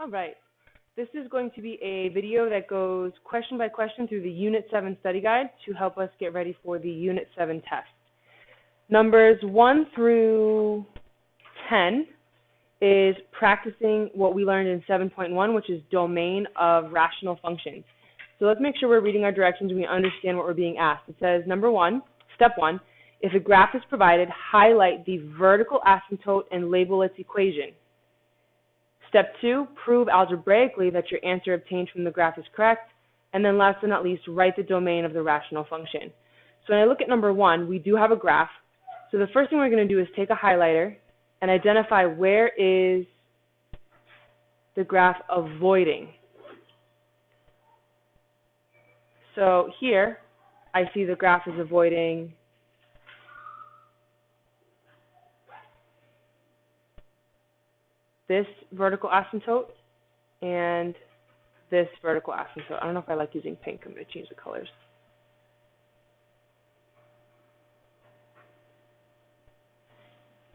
All right. This is going to be a video that goes question by question through the Unit 7 study guide to help us get ready for the Unit 7 test. Numbers 1 through 10 is practicing what we learned in 7.1, which is domain of rational functions. So let's make sure we're reading our directions and we understand what we're being asked. It says, number 1, step 1, if a graph is provided, highlight the vertical asymptote and label its equation. Step 2, prove algebraically that your answer obtained from the graph is correct. And then last but not least, write the domain of the rational function. So when I look at number 1, we do have a graph. So the first thing we're going to do is take a highlighter and identify where is the graph avoiding. So here, I see the graph is avoiding this vertical asymptote and this vertical asymptote. I don't know if I like using pink. I'm going to change the colors.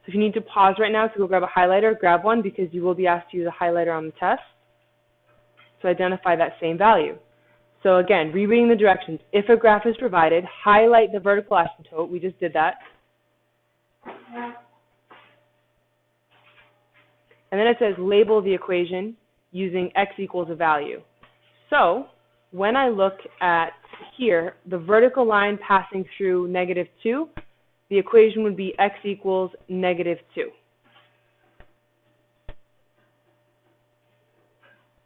So if you need to pause right now to go grab a highlighter, grab one because you will be asked to use a highlighter on the test to identify that same value. So again, rereading the directions. If a graph is provided, highlight the vertical asymptote. We just did that. And then it says label the equation using x equals a value. So when I look at here, the vertical line passing through -2, the equation would be x equals -2.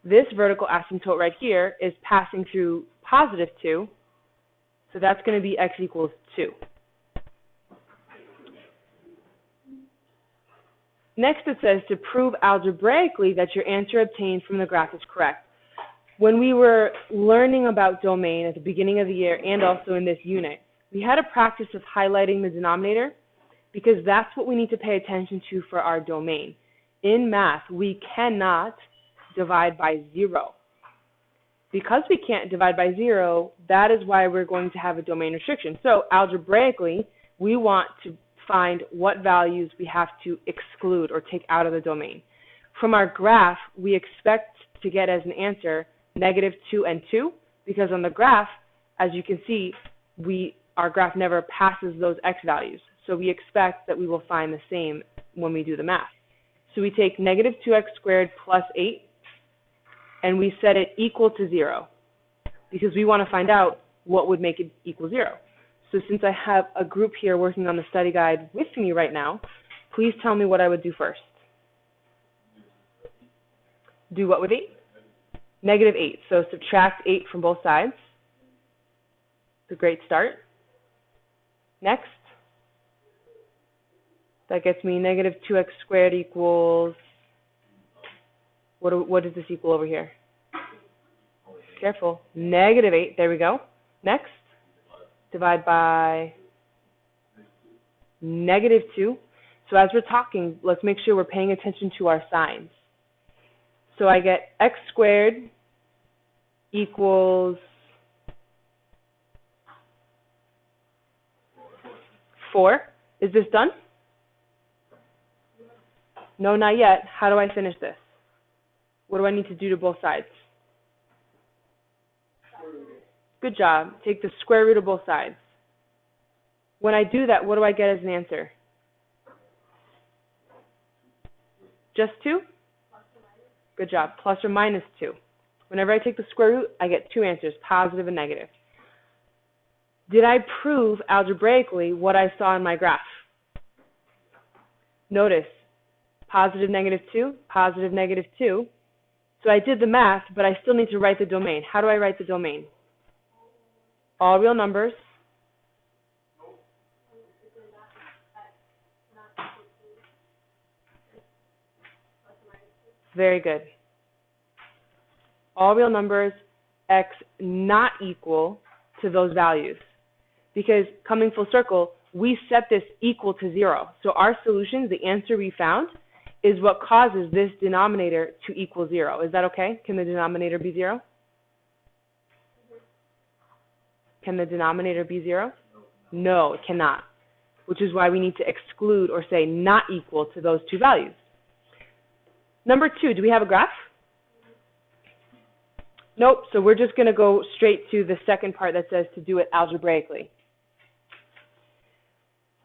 This vertical asymptote right here is passing through +2, so that's going to be x equals 2. Next, it says to prove algebraically that your answer obtained from the graph is correct. When we were learning about domain at the beginning of the year and also in this unit, we had a practice of highlighting the denominator because that's what we need to pay attention to for our domain. In math, we cannot divide by 0. Because we can't divide by 0, that is why we're going to have a domain restriction. So algebraically, we want to find what values we have to exclude or take out of the domain. From our graph, we expect to get as an answer -2 and 2, because on the graph, as you can see, our graph never passes those x values. So we expect that we will find the same when we do the math. So we take -2x squared plus 8, and we set it equal to 0, because we want to find out what would make it equal 0. So since I have a group here working on the study guide with me right now, please tell me what I would do first. Do what with 8? -8. So subtract 8 from both sides. It's a great start. Next. That gets me -2x squared equals, what does this equal over here? Careful. -8. There we go. Next. Divide by -2. So as we're talking, let's make sure we're paying attention to our signs. So I get x squared equals 4. Is this done? No, not yet. How do I finish this? What do I need to do to both sides? Good job. Take the square root of both sides. When I do that, what do I get as an answer? Just 2? Good job. Plus or minus 2. Whenever I take the square root, I get 2 answers, positive and negative. Did I prove algebraically what I saw in my graph? Notice, positive -2, positive -2. So I did the math, but I still need to write the domain. How do I write the domain? All real numbers. Very good. All real numbers, x not equal to those values. Because coming full circle, we set this equal to 0. So our solutions, the answer we found, is what causes this denominator to equal 0. Is that okay? Can the denominator be 0? Can the denominator be 0? No, it cannot, which is why we need to exclude or say not equal to those two values. Number 2, do we have a graph? Nope, so we're just going to go straight to the second part that says to do it algebraically.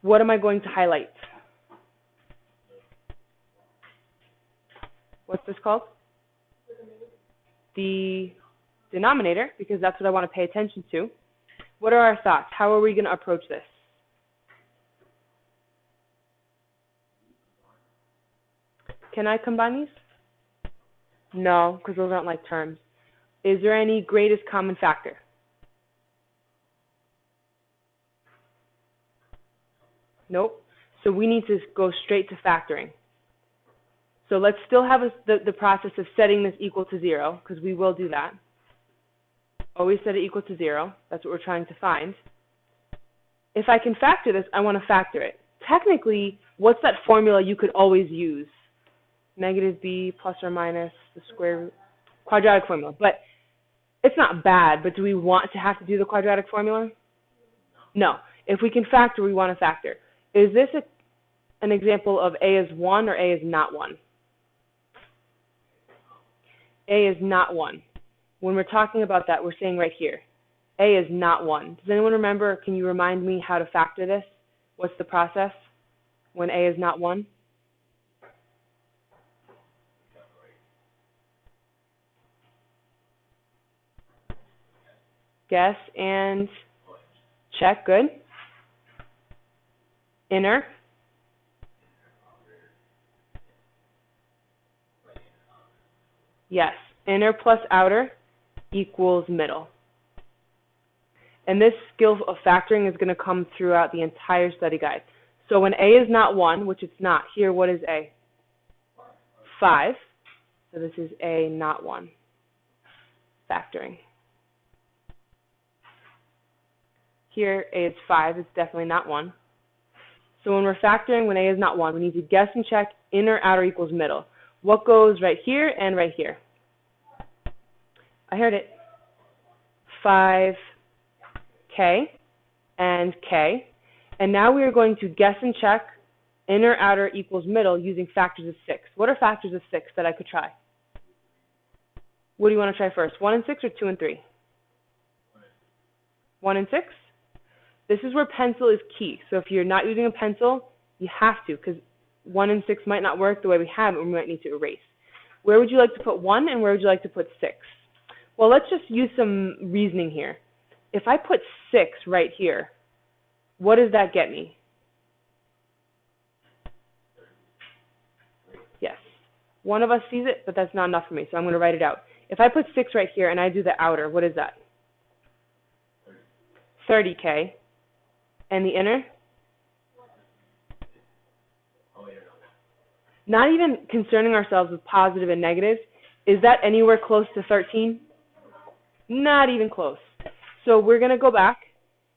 What am I going to highlight? What's this called? The denominator, because that's what I want to pay attention to. What are our thoughts? How are we going to approach this? Can I combine these? No, because those aren't like terms. Is there any greatest common factor? Nope. So we need to go straight to factoring. So let's still have the process of setting this equal to 0, because we will do that. Always set it equal to 0. That's what we're trying to find. If I can factor this, I want to factor it. Technically, what's that formula you could always use? Negative b plus or minus the square root. Quadratic formula. But it's not bad, but do we want to have to do the quadratic formula? No. If we can factor, we want to factor. Is this an example of a is 1 or a is not 1? A is not 1. When we're talking about that, we're saying right here, a is not 1. Does anyone remember, can you remind me how to factor this? What's the process when a is not 1? Guess and check, good. Inner. Yes, inner plus outer equals middle. And this skill of factoring is going to come throughout the entire study guide. So when a is not 1, which it's not, here what is a? 5. So this is a not 1. Factoring. Here a is 5, it's definitely not 1. So when we're factoring, when a is not 1, we need to guess and check inner, outer equals middle. What goes right here and right here? I heard it. 5k and k. And now we are going to guess and check inner, outer equals middle using factors of 6. What are factors of 6 that I could try? What do you want to try first? 1 and 6 or 2 and 3? 1 and 6? This is where pencil is key. So if you're not using a pencil, you have to, because 1 and 6 might not work the way we have it, and we might need to erase. Where would you like to put 1 and where would you like to put 6? Well, let's just use some reasoning here. If I put 6 right here, what does that get me? Yes. One of us sees it, but that's not enough for me, so I'm going to write it out. If I put 6 right here and I do the outer, what is that? 30k. And the inner? Not even concerning ourselves with positive and negatives, is that anywhere close to 13? Not even close. So we're going to go back.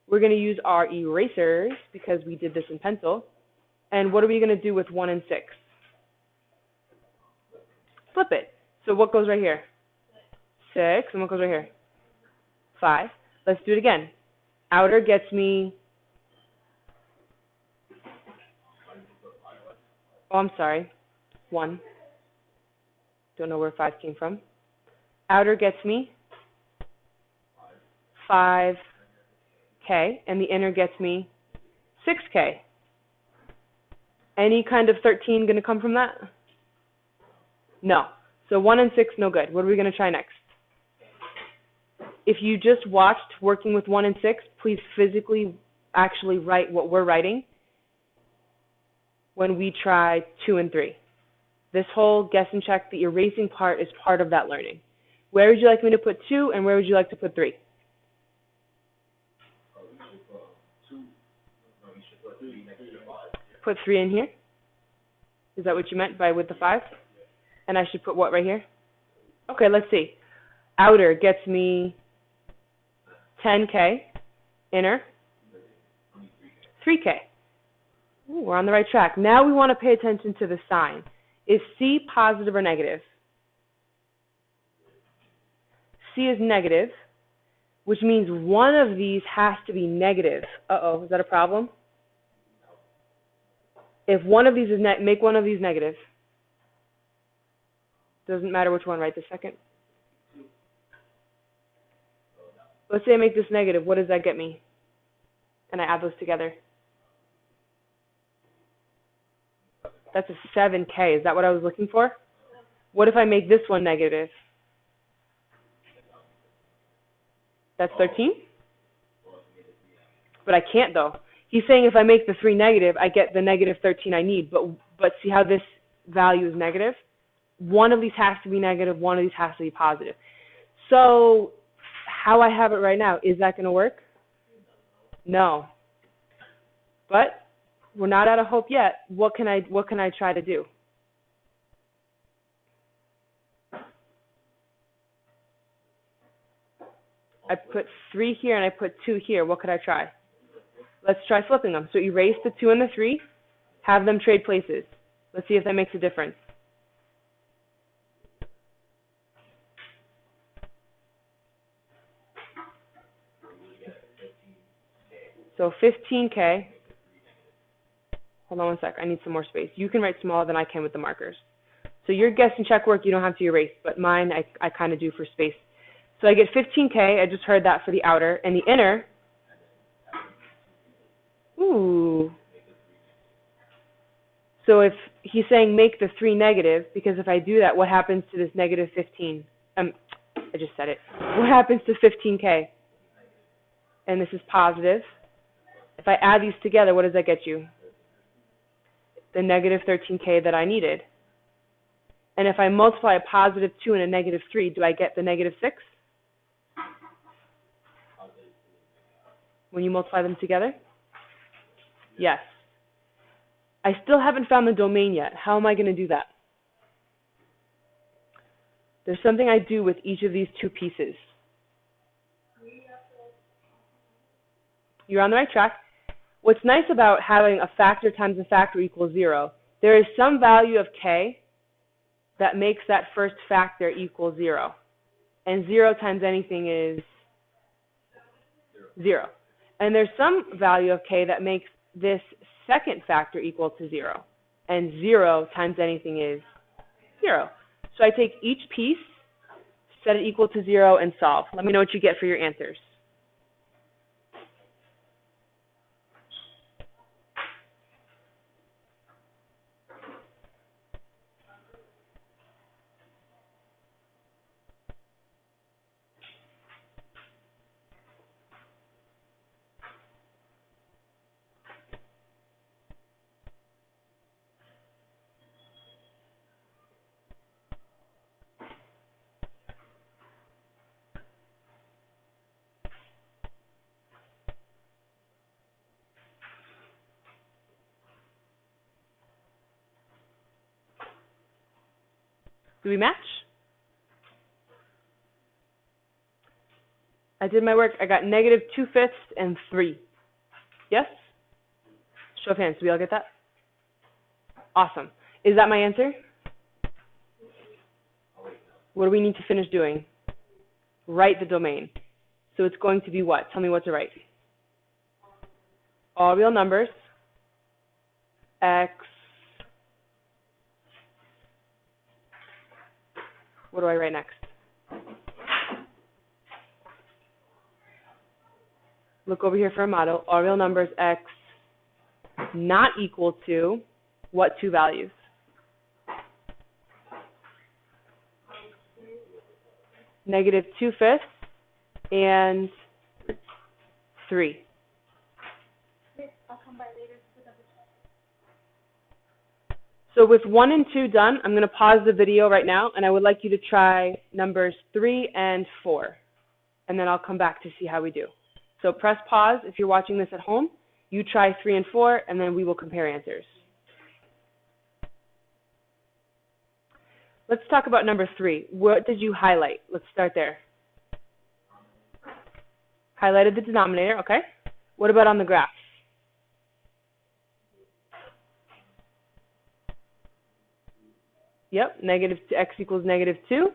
We're going to use our erasers because we did this in pencil. And what are we going to do with 1 and 6? Flip it. So what goes right here? 6. And what goes right here? 5. Let's do it again. Outer gets me... Oh, I'm sorry. 1. Don't know where 5 came from. Outer gets me 5k, and the inner gets me 6k. Any kind of 13 going to come from that? No. So 1 and 6, no good. What are we going to try next? If you just watched working with 1 and 6, please physically actually write what we're writing when we try 2 and 3. This whole guess and check, the erasing part, is part of that learning. Where would you like me to put 2 and where would you like to put 3? Put 3 in here? Is that what you meant by with the 5? And I should put what right here? Okay, let's see. Outer gets me 10k. Inner? 3k. Ooh, we're on the right track. Now we want to pay attention to the sign. Is C positive or negative? C is negative, which means one of these has to be negative. Uh-oh, is that a problem? If one of these is make one of these negative. Doesn't matter which one, right? The second? Let's say I make this negative. What does that get me? And I add those together. That's a 7K. Is that what I was looking for? What if I make this one negative? That's 13? But I can't, though. He's saying if I make the 3 negative, I get the negative 13 I need. But see how this value is negative? One of these has to be negative. One of these has to be positive. So how I have it right now, is that going to work? No. But we're not out of hope yet. What can I try to do? I put 3 here and I put 2 here. What could I try? Let's try flipping them. So erase the 2 and the 3. Have them trade places. Let's see if that makes a difference. So 15K. Hold on one sec. I need some more space. You can write smaller than I can with the markers. So your guess and check work you don't have to erase, but mine I kind of do for space. So I get 15K. I just heard that for the outer. And the inner, ooh. So if he's saying make the 3 negative, because if I do that, what happens to this negative 15? I just said it. What happens to 15K? And this is positive. If I add these together, what does that get you? The negative 13K that I needed. And if I multiply a positive 2 and a negative 3, do I get the negative 6? When you multiply them together? Yes. I still haven't found the domain yet. How am I going to do that? There's something I do with each of these 2 pieces. You're on the right track. What's nice about having a factor times a factor equals 0, there is some value of k that makes that first factor equal 0. And 0 times anything is 0. And there's some value of k that makes this second factor equal to 0. And 0 times anything is 0. So I take each piece, set it equal to 0, and solve. Let me know what you get for your answers. Do we match? I did my work. I got negative 2/5 and 3. Yes? Show of hands. Do we all get that? Awesome. Is that my answer? What do we need to finish doing? Write the domain. So it's going to be what? Tell me what to write. All real numbers. X. What do I write next? Look over here for a model. All real numbers x not equal to what 2 values? Negative 2/5 and 3. So with 1 and 2 done, I'm going to pause the video right now, and I would like you to try numbers 3 and 4. And then I'll come back to see how we do. So press pause if you're watching this at home. You try 3 and 4, and then we will compare answers. Let's talk about number 3. What did you highlight? Let's start there. Highlighted the denominator, okay. What about on the graph? Yep, x equals negative 2.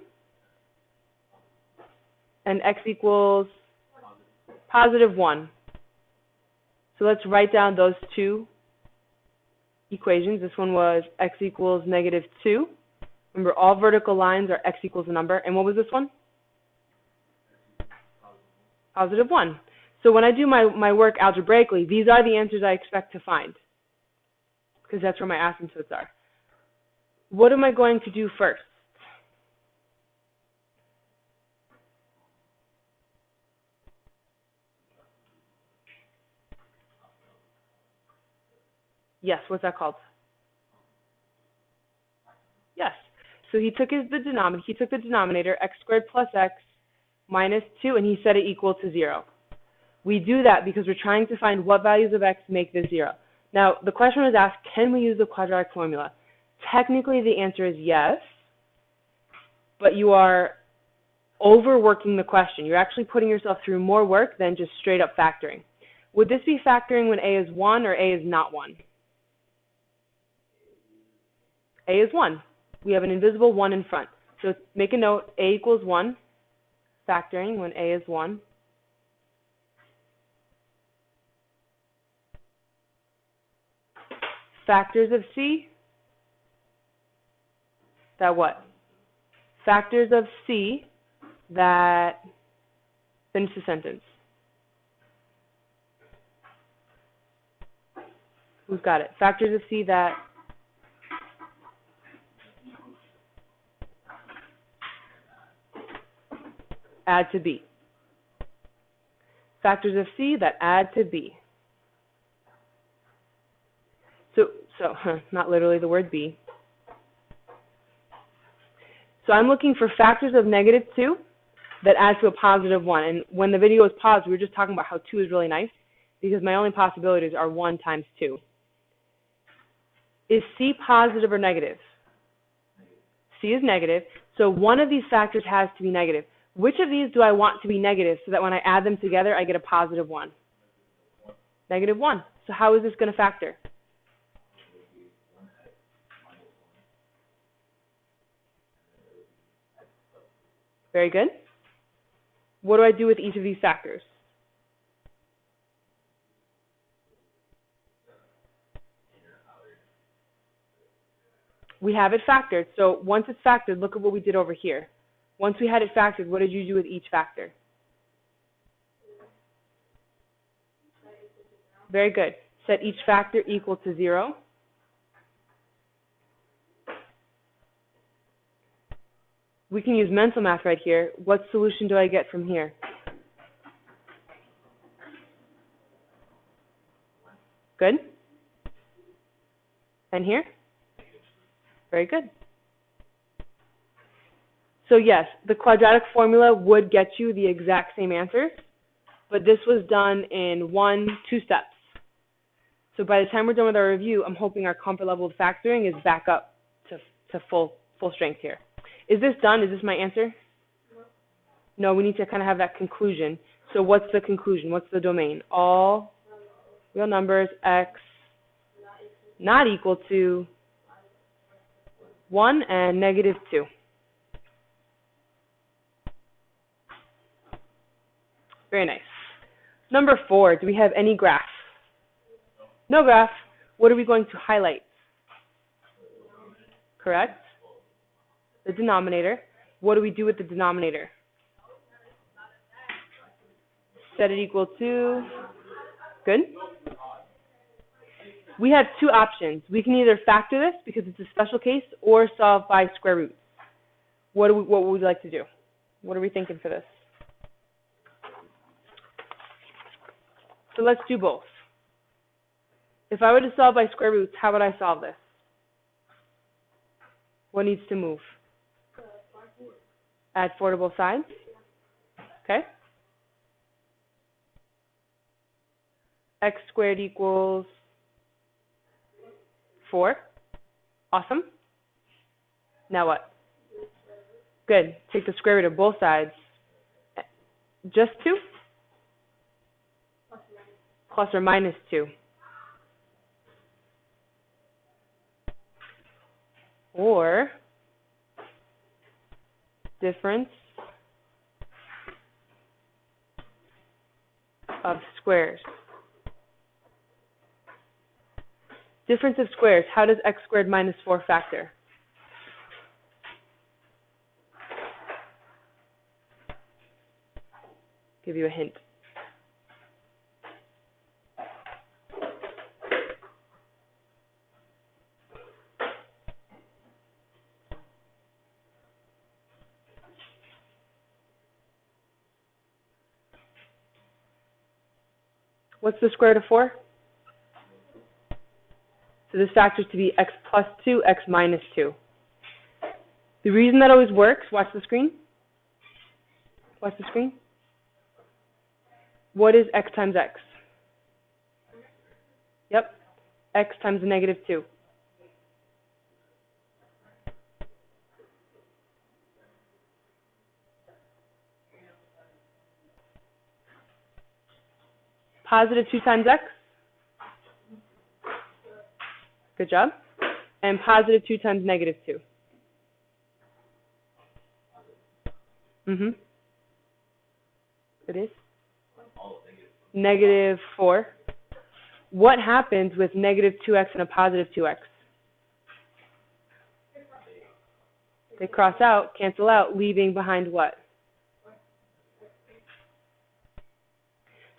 And x equals positive 1. So let's write down those 2 equations. This one was x equals negative 2. Remember, all vertical lines are x equals a number. And what was this one? Positive 1. So when I do my work algebraically, these are the answers I expect to find, because that's where my asymptotes are. What am I going to do first? Yes, what's that called? Yes. So he took the denominator, x squared plus x minus 2, and he set it equal to 0. We do that because we're trying to find what values of x make this 0. Now, the question was asked, can we use the quadratic formula? Technically, the answer is yes, but you are overworking the question. You're actually putting yourself through more work than just straight up factoring. Would this be factoring when a is 1 or a is not 1? A is 1. We have an invisible 1 in front. So make a note, a equals 1, factoring when a is 1. Factors of c, that what? Factors of c that, finish the sentence. Who's got it? Factors of c that add to b. Factors of c that add to b. So not literally the word b. So I'm looking for factors of negative 2 that add to a positive 1. And when the video was paused, we were just talking about how 2 is really nice, because my only possibilities are 1 times 2. Is c positive or negative? C is negative, so one of these factors has to be negative. Which of these do I want to be negative so that when I add them together, I get a positive 1? Negative 1. So how is this going to factor? Very good. What do I do with each of these factors? We have it factored. So once it's factored, look at what we did over here. Once we had it factored, what did you do with each factor? Very good. Set each factor equal to 0. We can use mental math right here. What solution do I get from here? Good. And here? Very good. So yes, the quadratic formula would get you the exact same answers, but this was done in 2 steps. So by the time we're done with our review, I'm hoping our comfort level of factoring is back up to full strength here. Is this done? Is this my answer? No, we need to kind of have that conclusion. So what's the conclusion? What's the domain? All real numbers, x not equal to 1 and negative 2. Very nice. Number 4, do we have any graph? No graph. What are we going to highlight? Correct. The denominator. What do we do with the denominator? Set it equal to, good. We have 2 options. We can either factor this because it's a special case or solve by square roots. What would we like to do? What are we thinking for this? So let's do both. If I were to solve by square roots, how would I solve this? What needs to move? Add 4 to both sides. Okay. X squared equals 4. Awesome. Now what? Good. Take the square root of both sides. Just 2? Plus or minus 2. Or difference of squares. Difference of squares. How does x squared minus 4 factor? Give you a hint. What's the square root of 4? So this factor is to be x plus 2, x minus 2. The reason that always works, watch the screen. Watch the screen. What is x times x? Yep, x times a negative 2. Positive 2 times x. Good job. And positive 2 times negative 2. It is. Negative 4. What happens with negative 2x and a positive 2x? They cross out, cancel out, leaving behind what?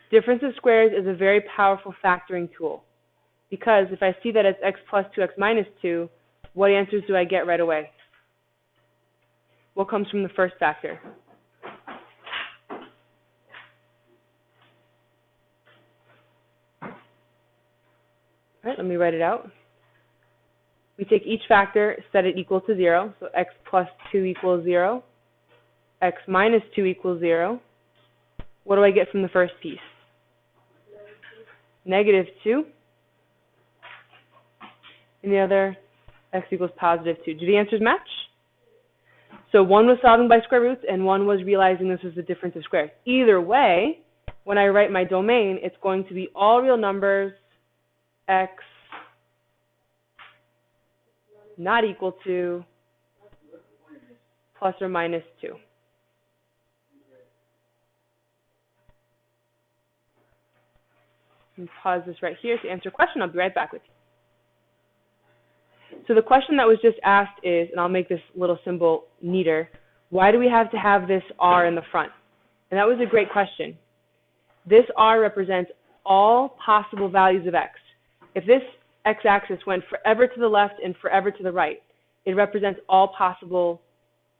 Difference of squares is a very powerful factoring tool, because if I see that it's x plus 2x minus 2, what answers do I get right away? What comes from the first factor? All right, let me write it out. We take each factor, set it equal to 0, so x plus 2 equals 0, x minus 2 equals 0. What do I get from the first piece? Negative 2. And the other, x equals positive 2. Do the answers match? So one was solving by square roots, and one was realizing this was the difference of squares. Either way, when I write my domain, it's going to be all real numbers, x not equal to plus or minus 2. And pause this right here to answer a question. I'll be right back with you. So the question that was just asked is, and I'll make this little symbol neater, why do we have to have this R in the front? And that was a great question. This R represents all possible values of x. If this x-axis went forever to the left and forever to the right, it represents all possible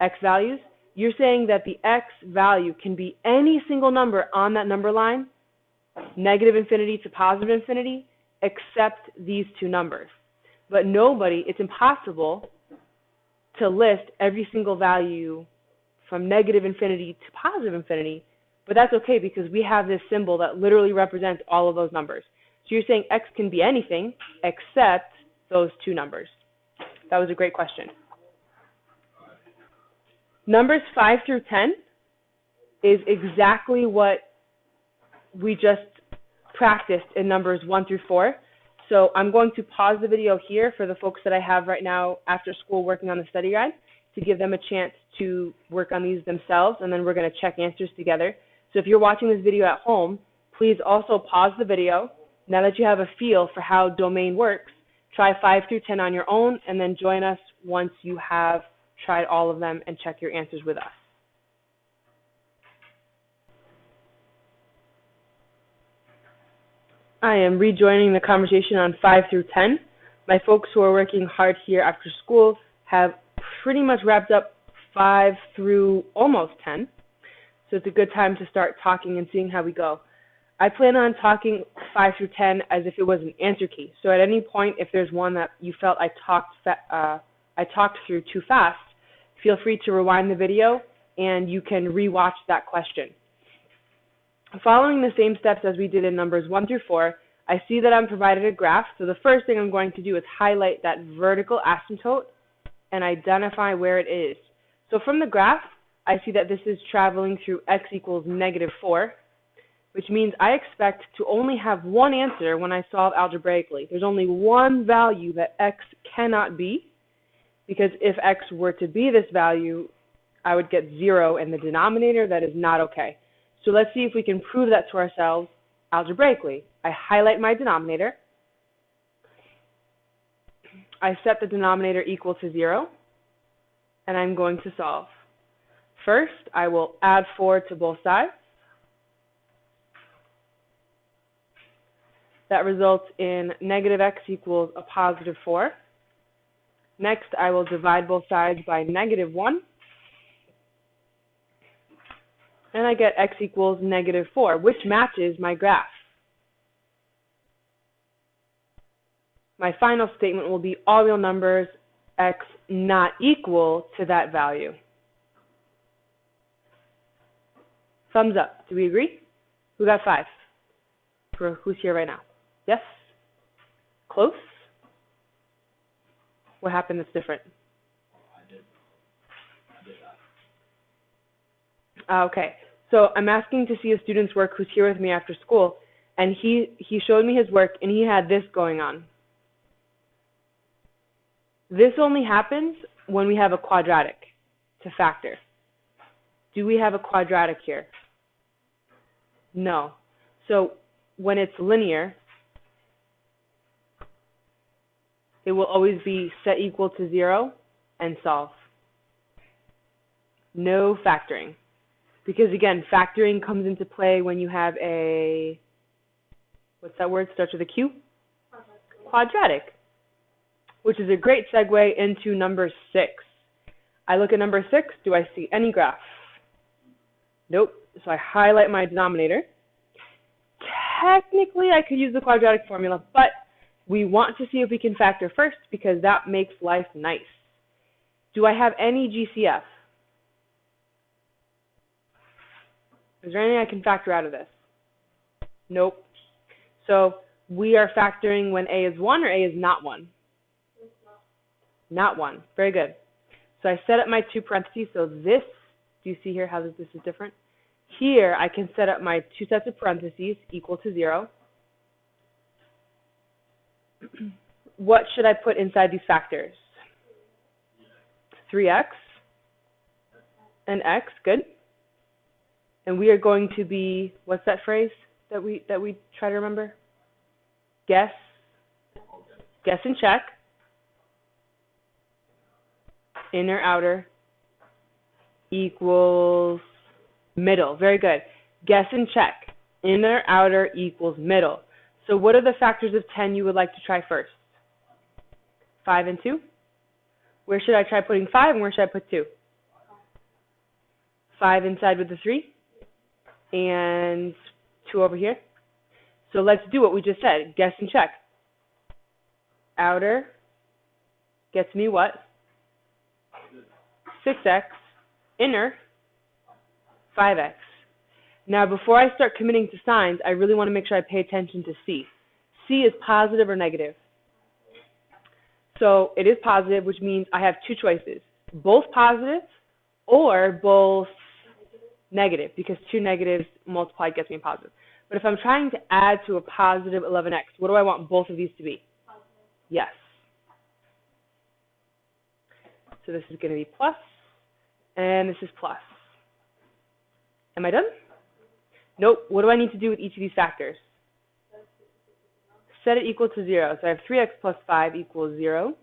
x values. You're saying that the x value can be any single number on that number line, negative infinity to positive infinity, except these two numbers. But it's impossible to list every single value from negative infinity to positive infinity, but that's okay because we have this symbol that literally represents all of those numbers. So you're saying x can be anything except those two numbers. That was a great question. Numbers 5 through 10 is exactly what we just practiced in numbers 1 through 4. So I'm going to pause the video here for the folks that I have right now after school working on the study guide to give them a chance to work on these themselves, and then we're going to check answers together. So if you're watching this video at home, please also pause the video. Now that you have a feel for how domain works, try 5 through 10 on your own, and then join us once you have tried all of them and check your answers with us. I am rejoining the conversation on 5 through 10. My folks who are working hard here after school have pretty much wrapped up 5 through almost 10. So it's a good time to start talking and seeing how we go. I plan on talking 5 through 10 as if it was an answer key. So at any point, if there's one that you felt I talked through too fast, feel free to rewind the video and you can rewatch that question. Following the same steps as we did in numbers 1 through 4, I see that I'm provided a graph. So the first thing I'm going to do is highlight that vertical asymptote and identify where it is. So from the graph, I see that this is traveling through x equals negative 4, which means I expect to only have one answer when I solve algebraically. There's only one value that x cannot be, because if x were to be this value, I would get 0 in the denominator. That is not okay. So let's see if we can prove that to ourselves algebraically. I highlight my denominator. I set the denominator equal to 0, and I'm going to solve. First, I will add 4 to both sides. That results in negative x equals a positive 4. Next, I will divide both sides by negative 1. And I get x equals negative 4, which matches my graph. My final statement will be all real numbers, x not equal to that value. Thumbs up. Do we agree? Who got 5? For who's here right now? Yes? Close? What happened that's different? Okay. So I'm asking to see a student's work who's here with me after school, and he showed me his work, and he had this going on. This only happens when we have a quadratic to factor. Do we have a quadratic here? No. So when it's linear, it will always be set equal to 0 and solve. No factoring. Because again, factoring comes into play when you have a, what's that word, starts with a Q? Quadratic. Which is a great segue into number 6. I look at number 6, do I see any graph? Nope. So I highlight my denominator. Technically, I could use the quadratic formula, but we want to see if we can factor first because that makes life nice. Do I have any GCF? Is there anything I can factor out of this? Nope. So we are factoring when A is 1 or A is not 1? Not 1. Very good. So I set up my 2 parentheses. So this, do you see here how this is different? Here I can set up my 2 sets of parentheses equal to 0. What should I put inside these factors? 3x and x, good. And we are going to be, what's that phrase that we try to remember? Guess and check. Inner, outer equals middle. Very good. Guess and check. Inner, outer equals middle. So what are the factors of 10 you would like to try first? 5 and 2? Where should I try putting 5 and where should I put 2? 5 inside with the 3 and 2 over here. So let's do what we just said. Guess and check. Outer gets me what? 6x. Inner, 5x. Now, before I start committing to signs, I really want to make sure I pay attention to C. C is positive or negative. So it is positive, which means I have 2 choices. Both positive or both negative, because 2 negatives multiplied gets me positive. But if I'm trying to add to a positive 11x, what do I want both of these to be? Yes. So this is going to be plus, and this is plus. Am I done? Nope. What do I need to do with each of these factors? Set it equal to 0. So I have 3x plus 5 equals 0,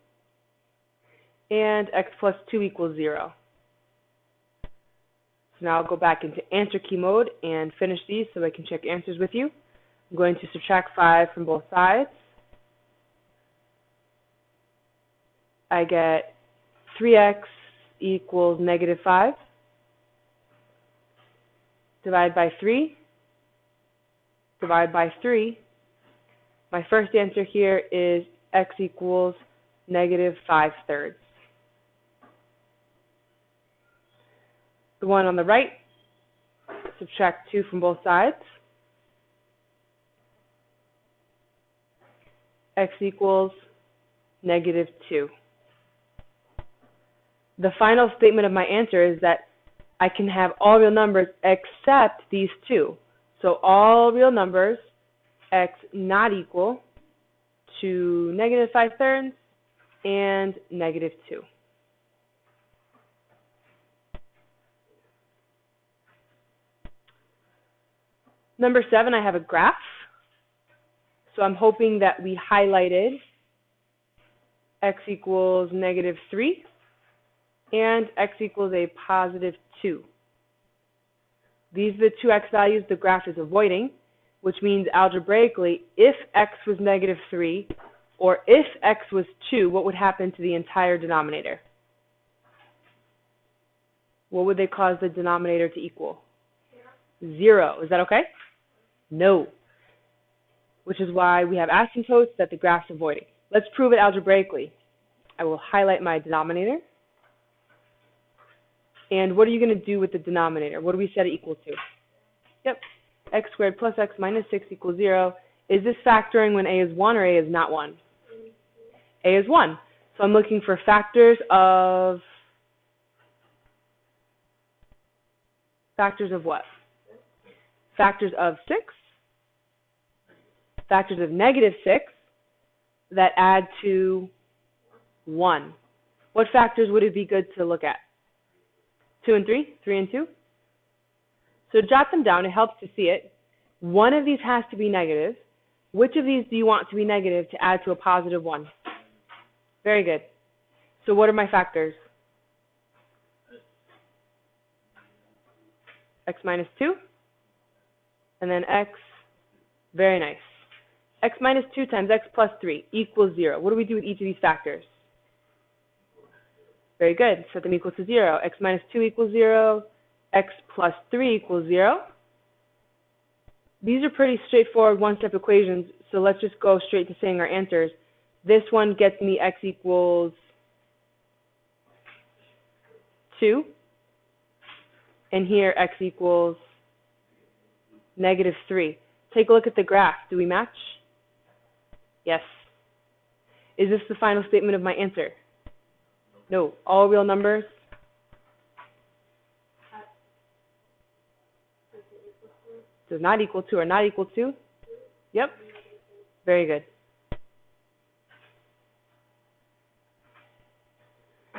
and x plus 2 equals 0. So now I'll go back into answer key mode and finish these so I can check answers with you. I'm going to subtract 5 from both sides. I get 3x equals negative 5. Divide by 3. Divide by 3. My first answer here is x equals negative 5/3. The one on the right, subtract 2 from both sides. X equals negative 2. The final statement of my answer is that I can have all real numbers except these 2. So all real numbers, x not equal to negative 5/3 and negative 2. Number 7, I have a graph. So I'm hoping that we highlighted x equals negative 3 and x equals a positive 2. These are the 2 x values the graph is avoiding, which means algebraically, if x was negative 3 or if x was 2, what would happen to the entire denominator? What would they cause the denominator to equal? 0. Is that okay? No. Which is why we have asymptotes that the graph's avoiding. Let's prove it algebraically. I will highlight my denominator. And what are you going to do with the denominator? What do we set it equal to? Yep, x squared plus x minus 6 equals 0. Is this factoring when a is 1 or a is not 1? A is 1. So I'm looking for factors of what? Factors of 6, factors of negative 6 that add to 1. What factors would it be good to look at? 2 and 3? 3 and 2? So jot them down. It helps to see it. One of these has to be negative. Which of these do you want to be negative to add to a positive 1? Very good. So what are my factors? X minus 2, and then x, very nice. X minus 2 times x plus 3 equals 0. What do we do with each of these factors? Very good. Set them equal to 0. X minus 2 equals 0. X plus 3 equals 0. These are pretty straightforward one-step equations, so let's just go straight to saying our answers. This one gets me x equals 2. And here x equals negative 3. Take a look at the graph. Do we match? Yes. Is this the final statement of my answer? No. All real numbers? Does not equal to or not equal to? Yep. Very good.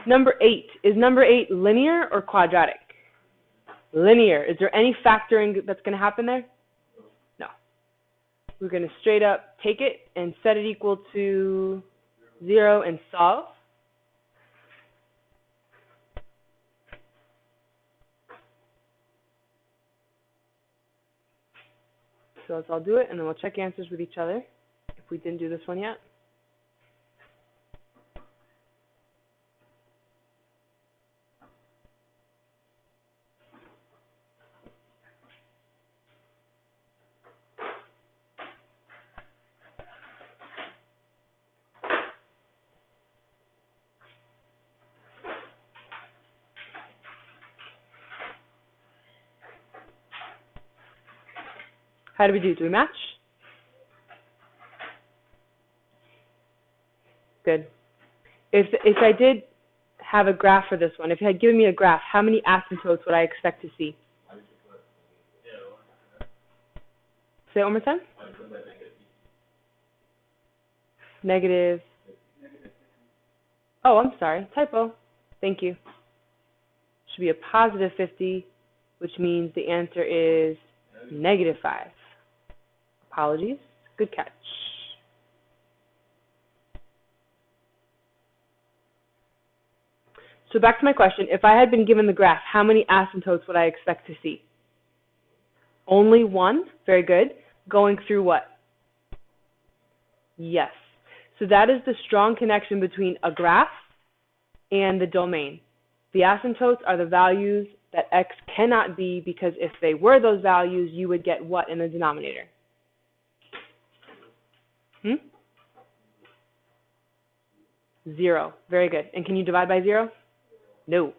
Number 8. Is number 8 linear or quadratic? Linear. Is there any factoring that's going to happen there? No. We're going to straight up take it and set it equal to 0 and solve. So let's all do it, and then we'll check answers with each other if we didn't do this one yet. How do we do? Do we match? Good. If I did have a graph for this one, if you had given me a graph, how many asymptotes would I expect to see? Say it one more time. Negative. Oh, I'm sorry. Typo. Thank you. Should be a positive 50, which means the answer is negative 5. Apologies. Good catch. So back to my question. If I had been given the graph, how many asymptotes would I expect to see? Only 1. Very good. Going through what? Yes. So that is the strong connection between a graph and the domain. The asymptotes are the values that x cannot be, because if they were those values, you would get what in the denominator? 0. Very good. And can you divide by 0? No.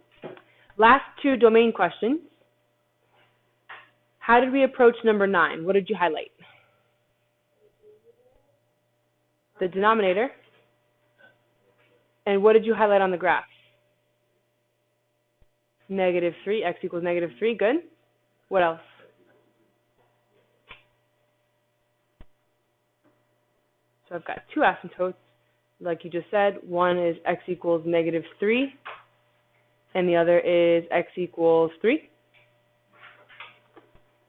Last 2 domain questions. How did we approach number 9? What did you highlight? The denominator. And what did you highlight on the graph? Negative 3. X equals negative 3. Good. What else? So I've got 2 asymptotes, like you just said. One is x equals negative 3, and the other is x equals 3.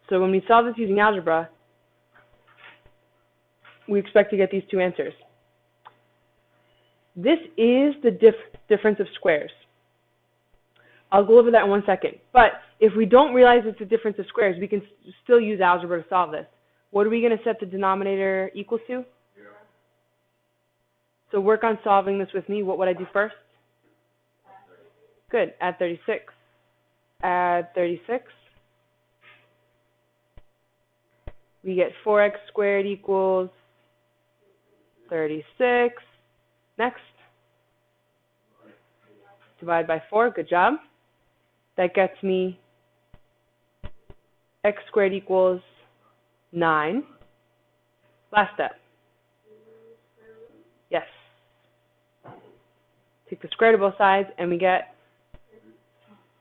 So when we solve this using algebra, we expect to get these 2 answers. This is the difference of squares. I'll go over that in 1 second. But if we don't realize it's a difference of squares, we can still use algebra to solve this. What are we going to set the denominator equal to? 0. So work on solving this with me. What would I do first? Good. Add 36. Add 36. We get 4x squared equals 36. Next. Divide by 4. Good job. That gets me x squared equals 9. Last step. Yes. Take the square root of both sides, and we get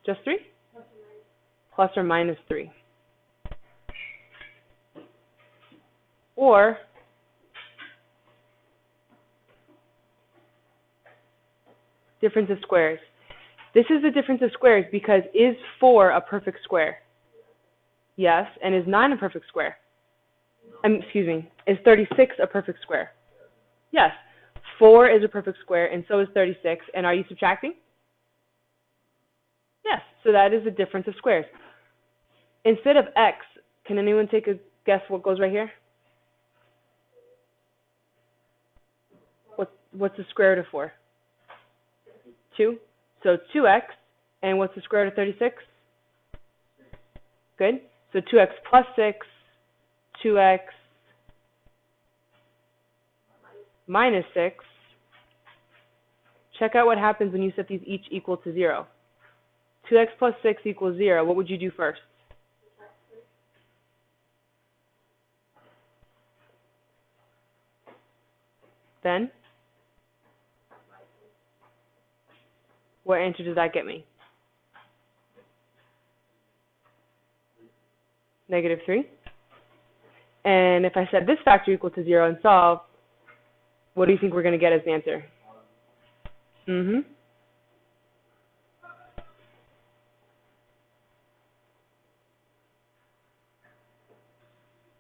just 3? Plus or minus 3. Or difference of squares. This is the difference of squares because is 4 a perfect square? Yes. And is 9 a perfect square? Is 36 a perfect square? Yes. 4 is a perfect square, and so is 36. And are you subtracting? Yes. So that is the difference of squares. Instead of x, can anyone take a guess what goes right here? What's the square root of 4? 2. So 2x, and what's the square root of 36? Good. So 2x plus 6, 2x minus 6. Check out what happens when you set these each equal to 0. 2x plus 6 equals 0. What would you do first? Then? What answer does that get me? -3. And if I set this factor equal to 0 and solve, what do you think we're going to get as the answer?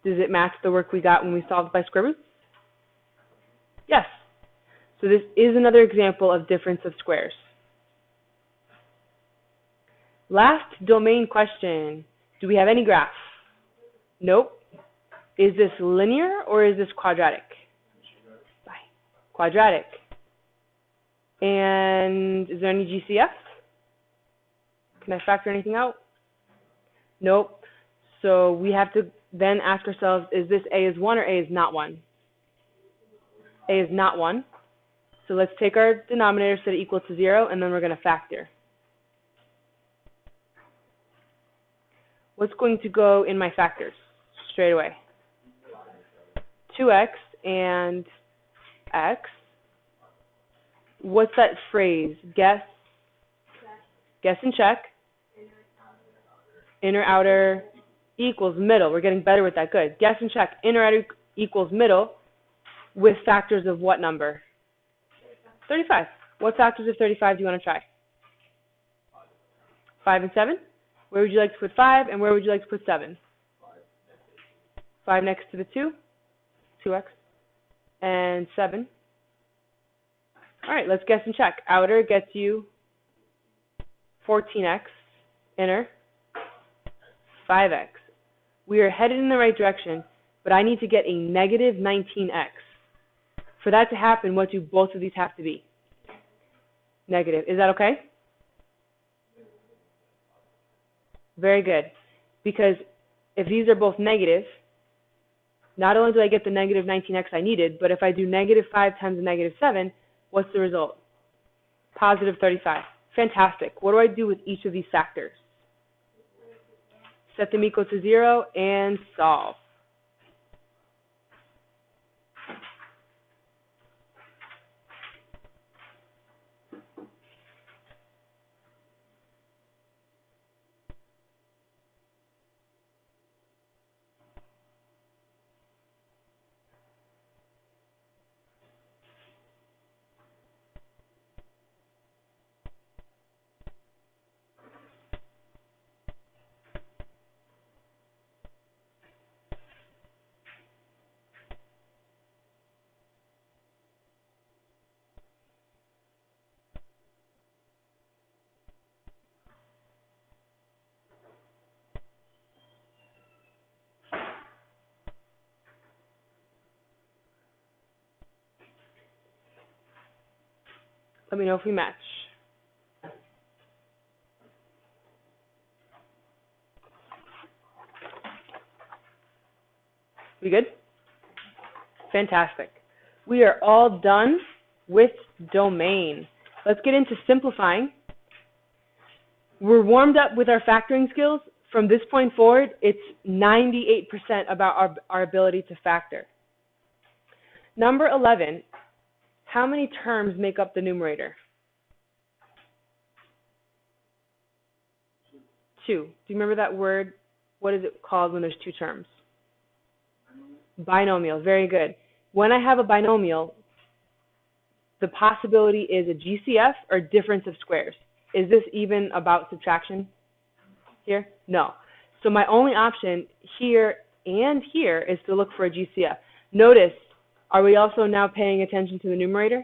Does it match the work we got when we solved by square roots? Yes. So this is another example of difference of squares. Last domain question. Do we have any graph? Nope. Is this linear or is this quadratic? Quadratic. And is there any GCF? Can I factor anything out? Nope. So we have to then ask ourselves, is this A is 1 or A is not 1? A is not 1. So let's take our denominator, set it equal to 0, and then we're going to factor. What's going to go in my factors straight away? 2x and x. What's that phrase? Guess and check. Inner, outer, equals middle. We're getting better with that. Good. Guess and check. Inner, outer equals middle with factors of what number? 35. What factors of 35 do you want to try? 5 and 7? Where would you like to put 5, and where would you like to put 7? 5 next to the 2, 2x, and 7. All right, let's guess and check. Outer gets you 14x, inner, 5x. We are headed in the right direction, but I need to get a negative 19x. For that to happen, what do both of these have to be? Negative. Is that okay? Very good. Because if these are both negative, not only do I get the negative 19x I needed, but if I do negative 5 times negative 7, what's the result? Positive 35. Fantastic. What do I do with each of these factors? Set them equal to 0 and solve. Let me know if we match. We good? Fantastic. We are all done with domain. Let's get into simplifying. We're warmed up with our factoring skills. From this point forward, it's 98% about our ability to factor. Number 11, how many terms make up the numerator? 2. Do you remember that word? What is it called when there's 2 terms? Binomial. Very good. When I have a binomial, the possibility is a GCF or difference of squares. Is this even about subtraction here? No. So my only option here and here is to look for a GCF. Notice, are we also now paying attention to the numerator?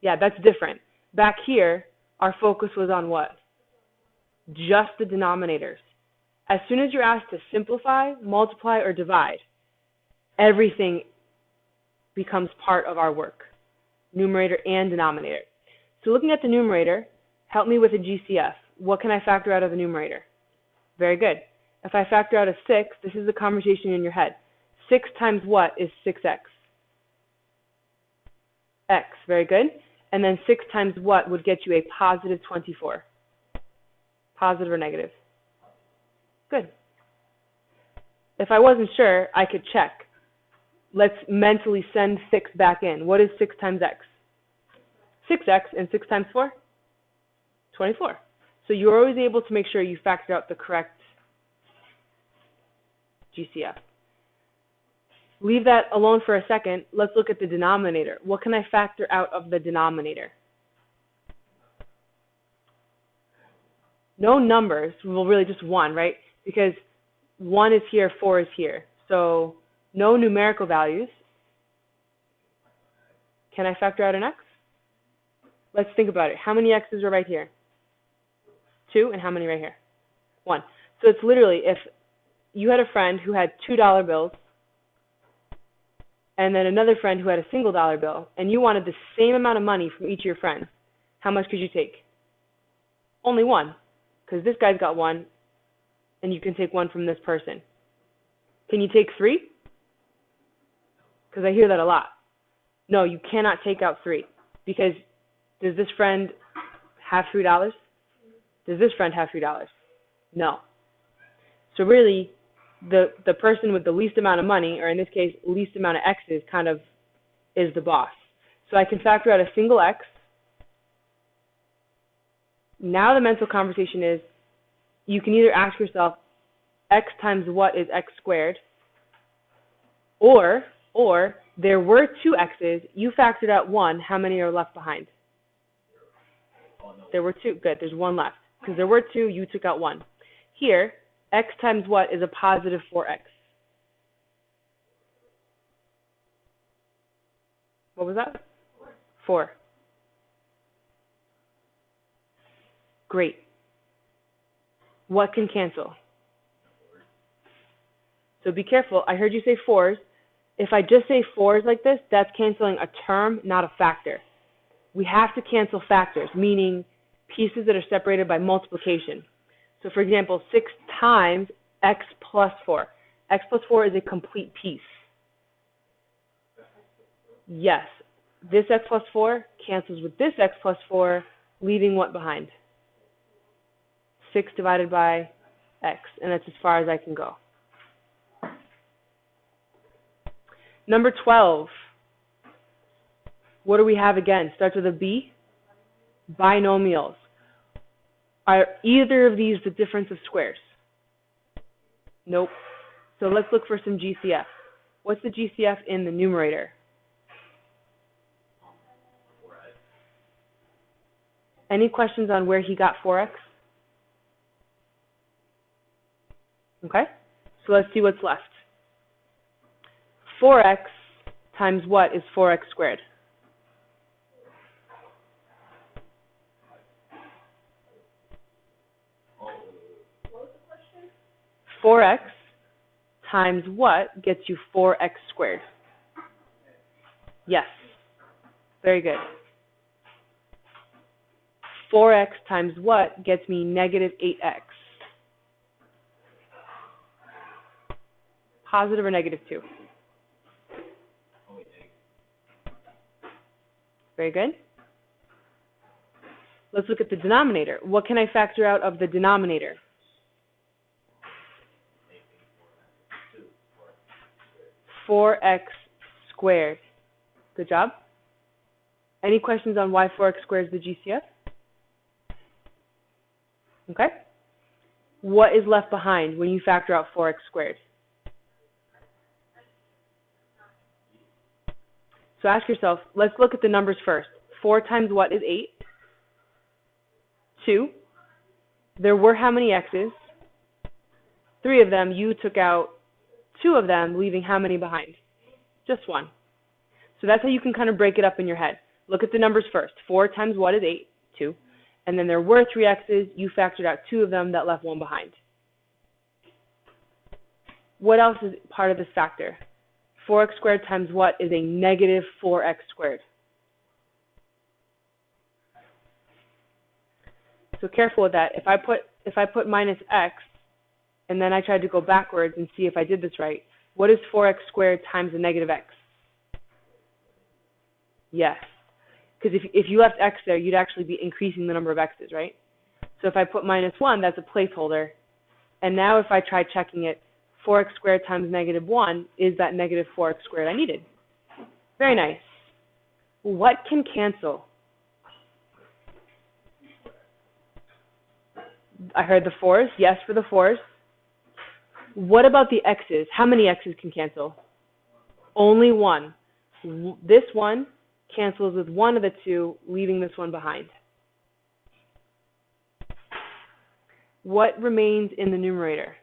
Yeah, that's different. Back here, our focus was on what? Just the denominators. As soon as you're asked to simplify, multiply, or divide, everything becomes part of our work, numerator and denominator. So looking at the numerator, help me with a GCF. What can I factor out of the numerator? Very good. If I factor out a 6, this is the conversation in your head. 6 times what is 6x? X, very good. And then 6 times what would get you a positive 24? Positive or negative? Good. If I wasn't sure, I could check. Let's mentally send 6 back in. What is 6 times x? 6x, and 6 times 4? 24. So you're always able to make sure you factor out the correct GCF. Leave that alone for a second. Let's look at the denominator. What can I factor out of the denominator? No numbers. Well, really just 1, right? Because 1 is here, 4 is here. So no numerical values. Can I factor out an x? Let's think about it. How many x's are right here? 2, and how many right here? 1. So it's literally, if you had a friend who had $2 bills, and then another friend who had a single dollar bill, and you wanted the same amount of money from each of your friends, how much could you take? Only 1, because this guy's got 1, and you can take 1 from this person. Can you take 3? Because I hear that a lot. No, you cannot take out 3, because does this friend have $3? Does this friend have $3? No. So really, the person with the least amount of money, or in this case, least amount of x's, kind of is the boss. So I can factor out a single x. Now the mental conversation is, you can either ask yourself, x times what is x squared? Or there were 2 x's, you factored out 1, how many are left behind? There were 2, good, there's 1 left. Because there were 2, you took out 1. Here, x times what is a positive 4x? What was that? 4. Great. What can cancel? So be careful. I heard you say 4s. If I just say 4s like this, that's canceling a term, not a factor. We have to cancel factors, meaning pieces that are separated by multiplication. So for example, 6 times x plus 4. X plus 4 is a complete piece. Yes, this x plus 4 cancels with this x plus 4, leaving what behind? 6 divided by x, and that's as far as I can go. Number 12. What do we have again? Starts with a B. Binomials. Are either of these the difference of squares? Nope. So let's look for some GCF. What's the GCF in the numerator? Any questions on where he got 4x? Okay. So let's see what's left. 4x times what is 4x squared? What was the question? 4x times what gets you 4x squared? Yes. Very good. 4x times what gets me negative 8x? Positive or negative 2? Very good. Let's look at the denominator. What can I factor out of the denominator? 4x squared. Good job. Any questions on why 4x squared is the GCF? Okay. What is left behind when you factor out 4x squared? So ask yourself, let's look at the numbers first. 4 times what is 8? 2. There were how many x's? 3 of them. You took out 2 of them, leaving how many behind? Just 1. So that's how you can kind of break it up in your head. Look at the numbers first. 4 times what is 8? 2. And then there were 3 x's. You factored out 2 of them. That left 1 behind. What else is part of this factor? 4x squared times what is a negative 4x squared? So careful with that. If I put minus x, and then I tried to go backwards and see if I did this right, what is 4x squared times a negative x? Yes. Because if you left x there, you'd actually be increasing the number of x's, right? So if I put minus 1, that's a placeholder. And now if I try checking it, 4x squared times negative 1 is that negative 4x squared I needed. Very nice. What can cancel? I heard the 4's. Yes for the 4's. What about the x's? How many x's can cancel? Only 1. This one cancels with 1 of the 2, leaving this one behind. What remains in the numerator?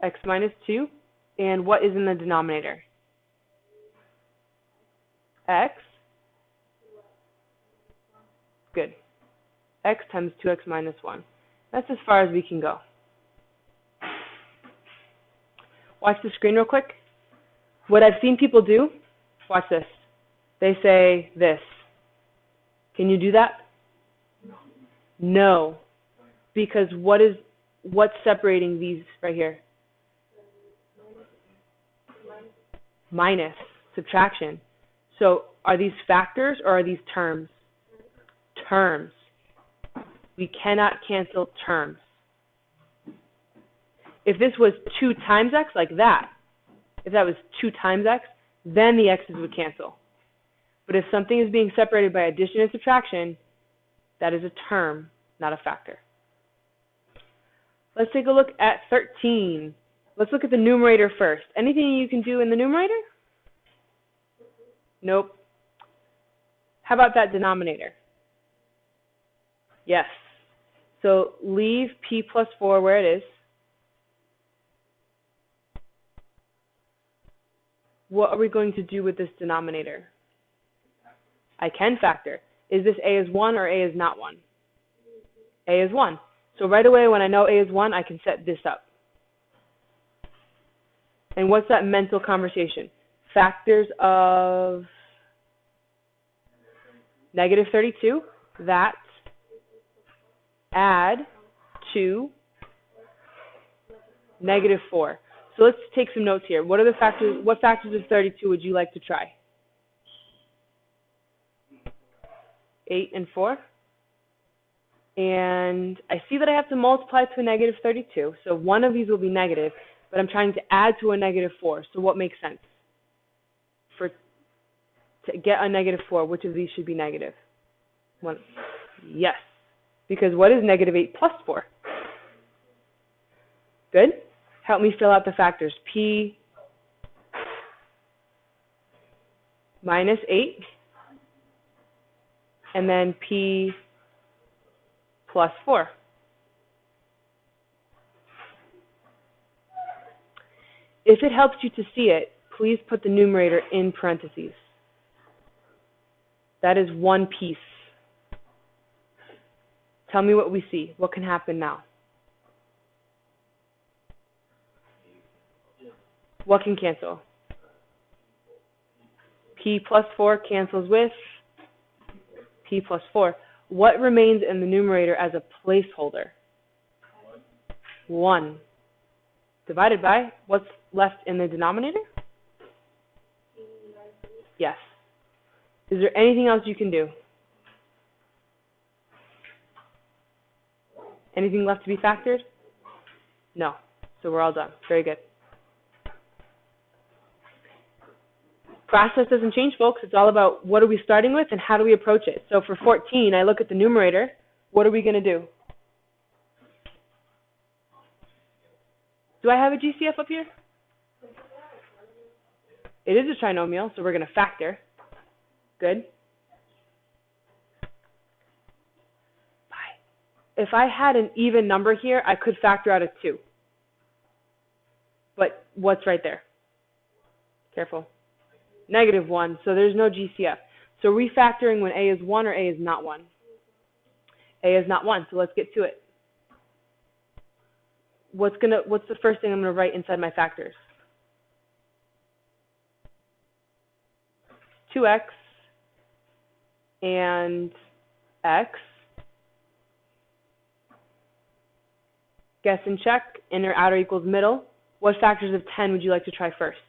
X minus 2. And what is in the denominator? X. Good. X times 2x minus 1. That's as far as we can go. Watch the screen real quick. What I've seen people do, watch this. They say this. Can you do that? No. Because what's separating these right here? Minus, subtraction. So are these factors or are these terms? Terms. We cannot cancel terms. If this was 2 times x, like that, if that was 2 times x, then the x's would cancel. But if something is being separated by addition and subtraction, that is a term, not a factor. Let's take a look at 13. Let's look at the numerator first. Anything you can do in the numerator? Nope. How about that denominator? Yes. So leave p plus 4 where it is. What are we going to do with this denominator? I can factor. Is this a is 1 or a is not 1? A is 1. So right away when I know a is 1, I can set this up. And what's that mental conversation? Factors of negative 32, that, add to negative 4. So let's take some notes here. What are the factors? What factors of 32 would you like to try? 8 and 4. And I see that I have to multiply to a negative 32. So one of these will be negative, but I'm trying to add to a negative 4. So what makes sense? To get a negative 4, which of these should be negative? 1. Yes. Because what is negative 8 plus 4? Good. Help me fill out the factors. P minus 8, and then P plus 4. If it helps you to see it, please put the numerator in parentheses. That is one piece. Tell me what we see. What can happen now? What can cancel? P plus 4 cancels with P plus 4. What remains in the numerator as a placeholder? 1. Divided by, what's left in the denominator? Yes. Is there anything else you can do? Anything left to be factored? No. So we're all done. Very good. Process doesn't change, folks. It's all about what are we starting with and how do we approach it. So for 14, I look at the numerator. What are we going to do? Do I have a GCF up here? It is a trinomial, so we're going to factor. Good. If I had an even number here, I could factor out a 2. But what's right there? Careful. -1, so there's no GCF. So refactoring when A is 1 or A is not 1? A is not 1, so let's get to it. What's the first thing I'm going to write inside my factors? 2x and x. Guess and check. Inner, outer equals middle. What factors of 10 would you like to try first?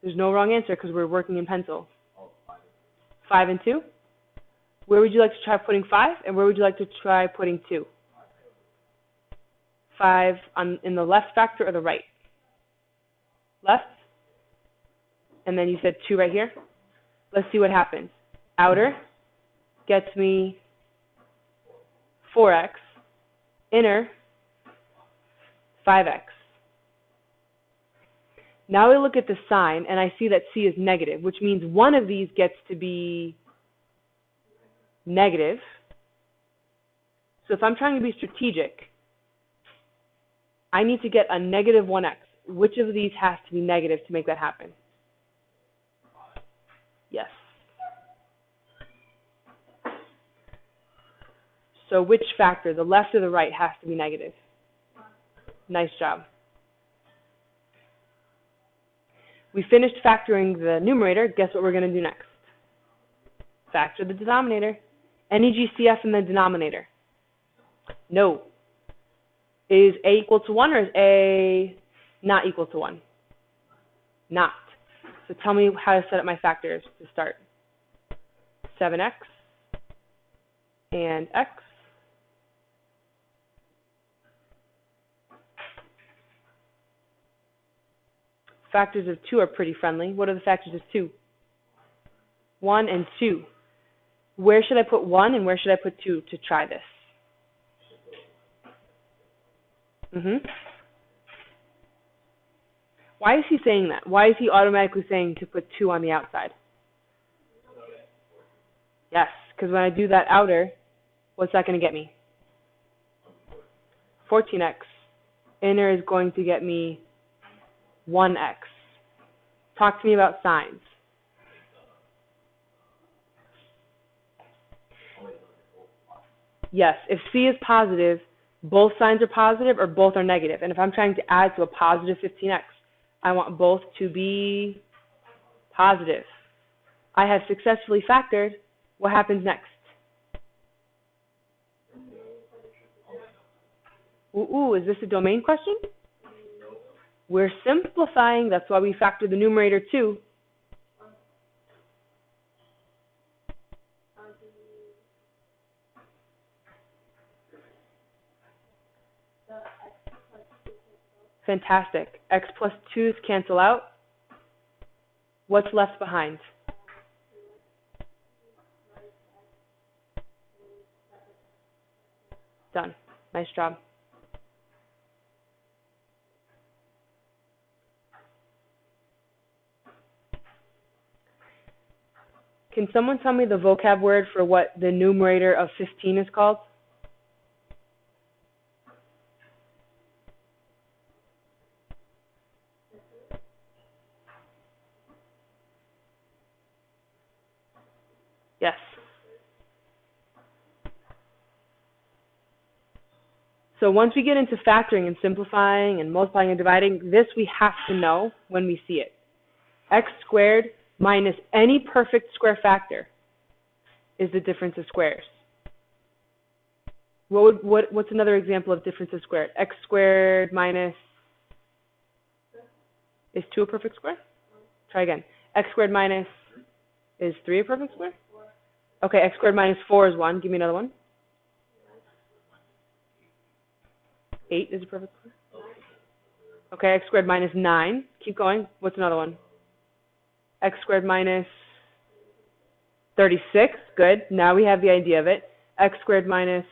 There's no wrong answer because we're working in pencil. 5 and 2? Where would you like to try putting 5, and where would you like to try putting 2? 5 in the left factor or the right? Left? And then you said 2 right here? Let's see what happens. Outer gets me 4x. Inner, 5x. Now I look at the sign, and I see that C is negative, which means one of these gets to be negative. So if I'm trying to be strategic, I need to get a -1x. Which of these has to be negative to make that happen? Yes. So which factor, the left or the right, has to be negative? Nice job. We finished factoring the numerator. Guess what we're going to do next? Factor the denominator. Any GCF in the denominator? No. Is A equal to 1 or is A not equal to 1? Not. So tell me how to set up my factors to start. 7x and x. Factors of 2 are pretty friendly. What are the factors of 2? 1 and 2. Where should I put 1 and where should I put 2 to try this? Why is he saying that? Why is he automatically saying to put 2 on the outside? Yes, because when I do that outer, what's that going to get me? 14x. Inner is going to get me 1x. Talk to me about signs. Yes, if C is positive, both signs are positive or both are negative. And if I'm trying to add to a positive 15x, I want both to be positive. I have successfully factored. What happens next? Ooh, is this a domain question? We're simplifying. That's why we factor the numerator too. Fantastic. X plus 2's cancel out. What's left behind? Done. Nice job. Can someone tell me the vocab word for what the numerator of 15 is called? Yes. So once we get into factoring and simplifying and multiplying and dividing, this we have to know when we see it. X squared minus any perfect square factor is the difference of squares. What's another example of difference of squared? X squared minus Is 2 a perfect square? Try again. X squared minus, is 3 a perfect square? Okay, x squared minus 4 is 1. Give me another one. 8 is a perfect square. Okay, x squared minus 9. Keep going. What's another one? X squared minus 36. Good. Now we have the idea of it. X squared minus,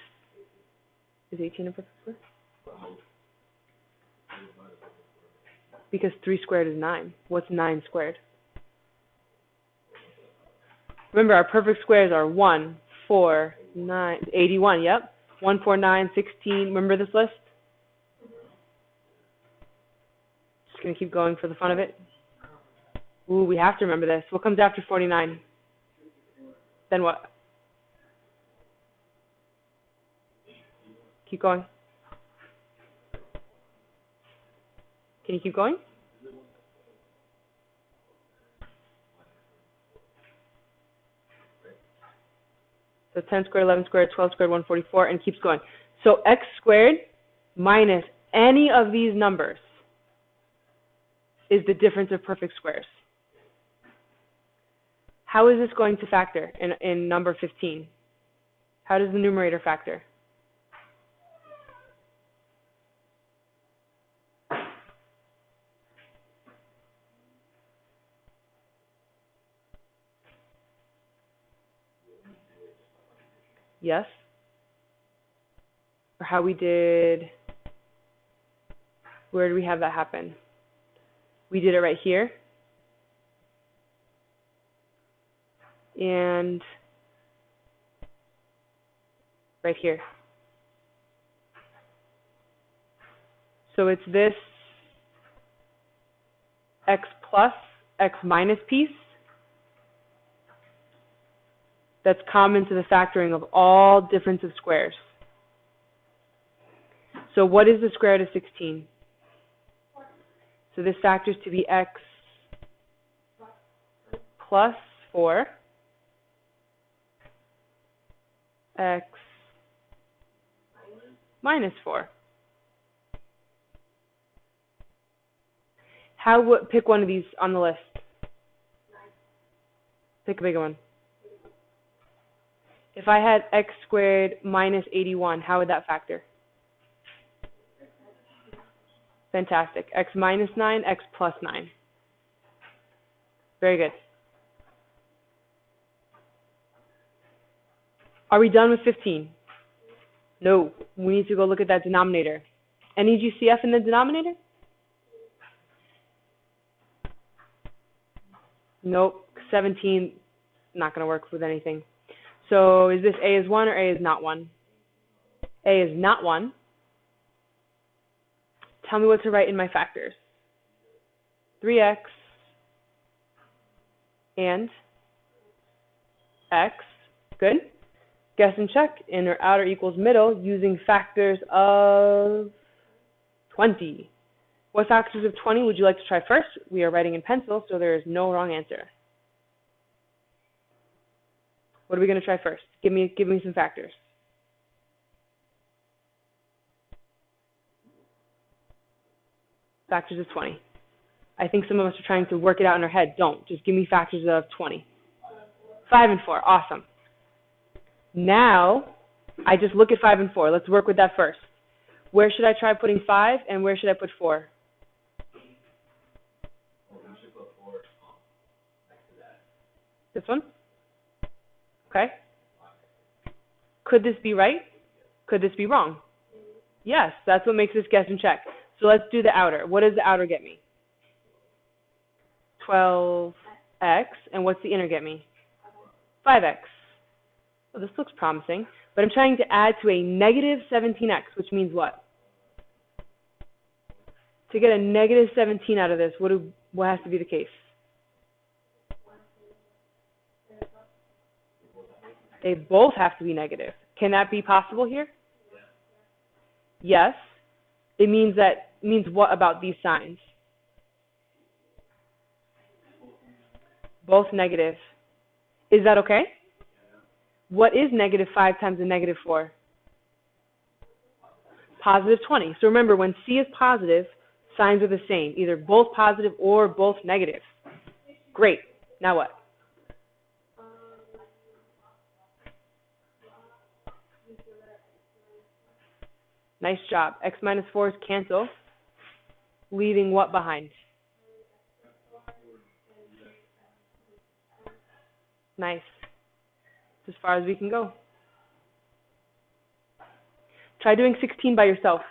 is 18 a perfect square? Because 3 squared is 9. What's 9 squared? Remember, our perfect squares are 1, 4, 9, 81, yep. 1, 4, 9, 16. Remember this list? Just going to keep going for the fun of it. Ooh, we have to remember this. What comes after 49? Then what? Keep going. Can you keep going? So 10 squared, 11 squared, 12 squared, 144, and keeps going. So x squared minus any of these numbers is the difference of perfect squares. How is this going to factor in number 15? How does the numerator factor? Yes? Or how we did, where do we have that happen? We did it right here. And right here. So it's this x plus, x minus piece that's common to the factoring of all difference of squares. So what is the square root of 16? So this factors to be x plus 4, x minus 4. Pick one of these on the list. Pick a bigger one. If I had x squared minus 81, how would that factor? Fantastic. X minus 9, x plus 9. Very good. Are we done with 15? No. We need to go look at that denominator. Any GCF in the denominator? Nope. 17, not going to work with anything. So is this a is 1 or a is not 1? A is not 1. Tell me what to write in my factors. 3x and x. Good. Guess and check. Inner, outer equals middle using factors of 20. What factors of 20 would you like to try first? We are writing in pencil, so there is no wrong answer. What are we going to try first? Give me some factors. Factors of 20. I think some of us are trying to work it out in our head. Don't. Just give me factors of 20. 5 and 4. Awesome. Now, I just look at 5 and 4. Let's work with that first. Where should I try putting 5 and where should I put 4? This one? Okay. Could this be right? Could this be wrong? Yes, that's what makes this guess and check. So let's do the outer. What does the outer get me? 12x. And what's the inner get me? 5x. Well, this looks promising. But I'm trying to add to a negative 17x, which means what? To get a negative 17 out of this, what has to be the case? They both have to be negative. Can that be possible here? Yes. It means what about these signs? Both negative. Is that okay? What is negative 5 times a negative 4? Positive 20. So remember, when C is positive, Signs are the same, either both positive or both negative. Great. Now what? Nice job. X minus 4's cancel, leaving what behind? Nice. As far as we can go. Try doing 16 by yourself.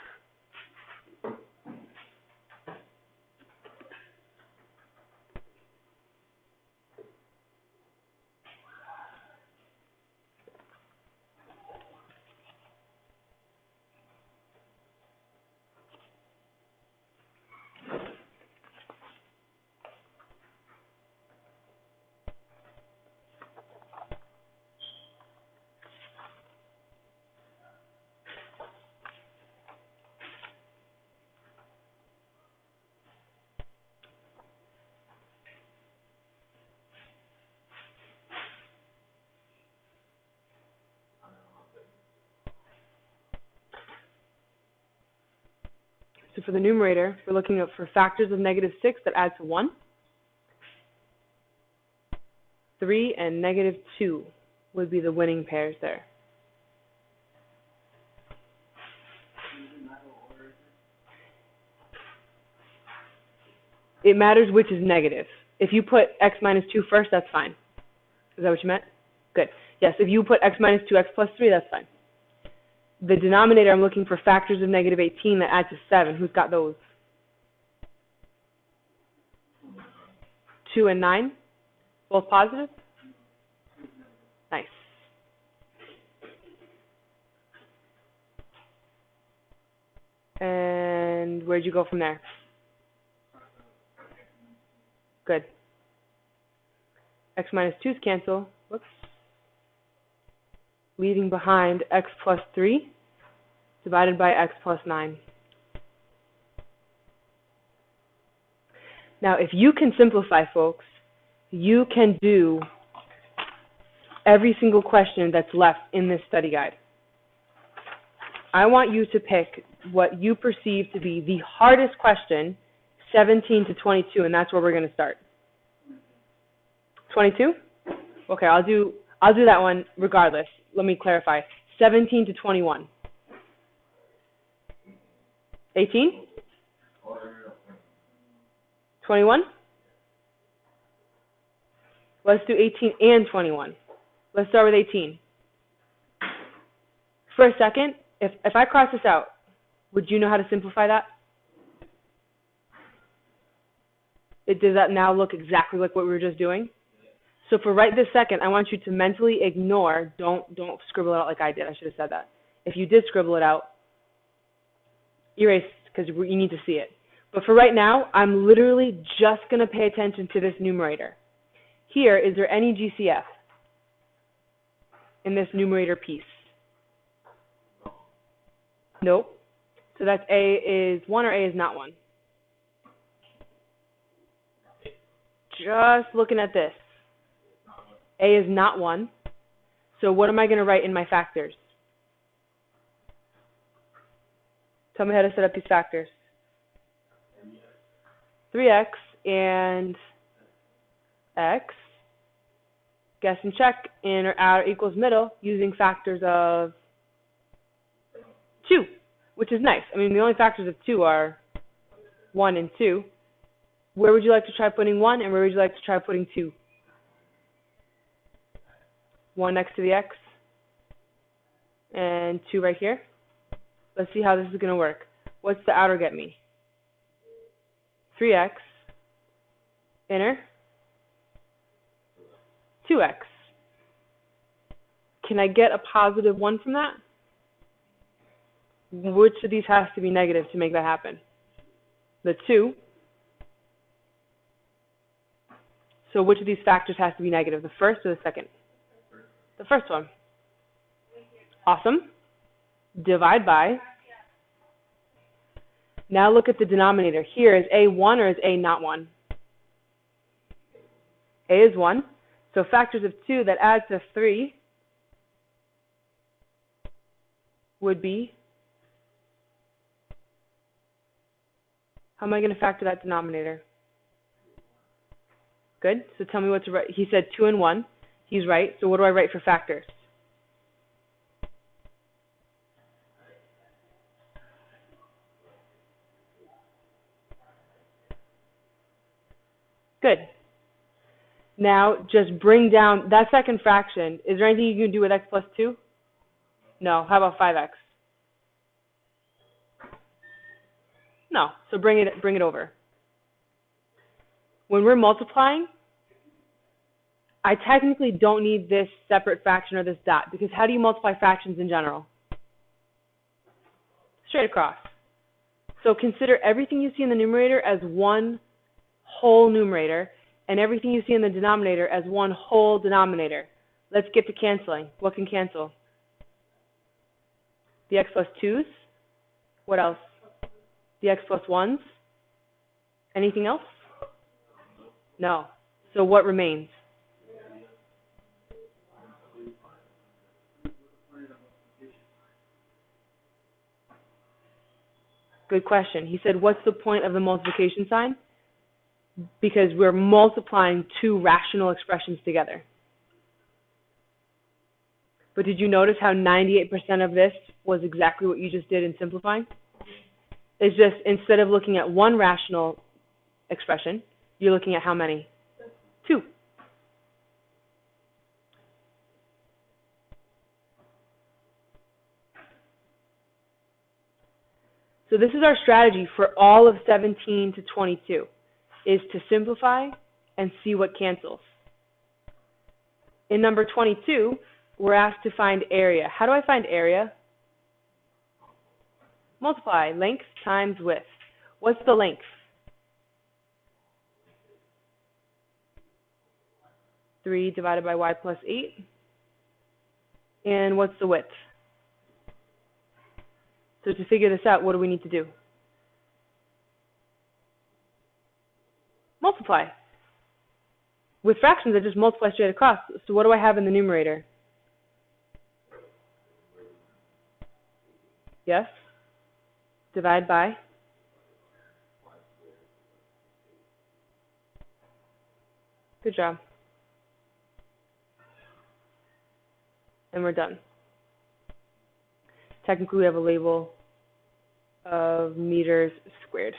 So for the numerator, we're looking at for factors of negative 6 that add to 1, 3, and negative 2 would be the winning pairs there. It matters which is negative. If you put x minus 2 first, that's fine. Is that what you meant? Good. Yes, if you put x minus 2, x plus 3, that's fine. The denominator, I'm looking for factors of negative 18 that add to 7. Who's got those? 2 and 9? Both positive? Nice. And where'd you go from there? Good. X minus 2's cancel. Whoops. Leaving behind x plus 3 divided by x plus 9. Now, if you can simplify, folks, you can do every single question that's left in this study guide. I want you to pick what you perceive to be the hardest question, 17 to 22, and that's where we're going to start. 22? Okay, I'll do that one regardless. Let me clarify. 17 to 21. 18? 21? Let's do 18 and 21. Let's start with 18. For a second, if I cross this out, would you know how to simplify that? Does that now look exactly like what we were just doing? So for right this second, I want you to mentally ignore, don't scribble it out like I did. I should have said that. If you did scribble it out, erase, because you need to see it. But for right now, I'm literally just going to pay attention to this numerator. Here, is there any GCF in this numerator piece? Nope. So that's A is 1 or A is not 1? Just looking at this. A is not 1. So what am I going to write in my factors? Tell me how to set up these factors. 3x and x. Guess and check in or out or equals middle using factors of 2, which is nice. I mean, the only factors of 2 are 1 and 2. Where would you like to try putting 1 and where would you like to try putting 2? 1 next to the x and 2 right here. Let's see how this is going to work. What's the outer get me? 3x, inner, 2x. Can I get a positive 1 from that? Which of these has to be negative to make that happen? The 2. So which of these factors has to be negative, the first or the second? The first one. Awesome. Divide by. Now look at the denominator. Here, is A 1 or is A not 1? A is 1. So factors of 2 that add to 3 would be How am I going to factor that denominator? Good. So tell me what to write. He said 2 and 1. He's right. So what do I write for factors? Good. Now just bring down that second fraction. Is there anything you can do with x plus 2? No. How about 5x? No. So bring it over. When we're multiplying, I technically don't need this separate fraction or this dot, because how do you multiply fractions in general? Straight across. So consider everything you see in the numerator as one whole numerator, and everything you see in the denominator as one whole denominator. Let's get to canceling. What can cancel? The x plus 2's. What else? The x plus 1's. Anything else? No. So what remains? Good question. He said, what's the point of the multiplication sign? Because we're multiplying two rational expressions together. But did you notice how 98% of this was exactly what you just did in simplifying? It's just, instead of looking at one rational expression, you're looking at how many? 2. So this is our strategy for all of 17 to 22, is to simplify and see what cancels. In number 22, we're asked to find area. How do I find area? Multiply length times width. What's the length? 3 divided by y plus 8. And what's the width? So to figure this out, what do we need to do? Multiply. With fractions, I just multiply straight across. So what do I have in the numerator? Yes? Divide by? Good job. And we're done. Technically, we have a label of meters squared.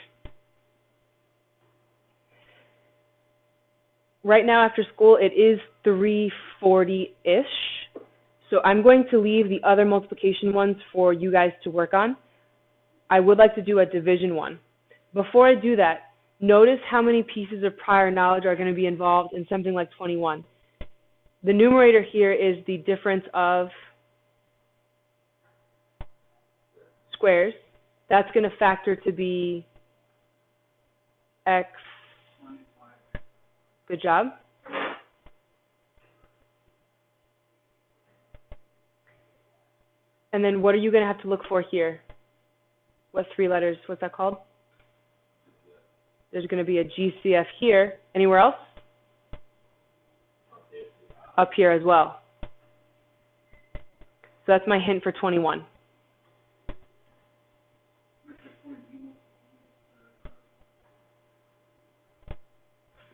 Right now after school, it is 3:40-ish. So I'm going to leave the other multiplication ones for you guys to work on. I would like to do a division one. Before I do that, notice how many pieces of prior knowledge are going to be involved in something like 21. The numerator here is the difference of squares. That's going to factor to be x. Good job. And then what are you going to have to look for here? What 3 letters? What's that called? There's going to be a GCF here. Anywhere else? Up here as well. So that's my hint for 21.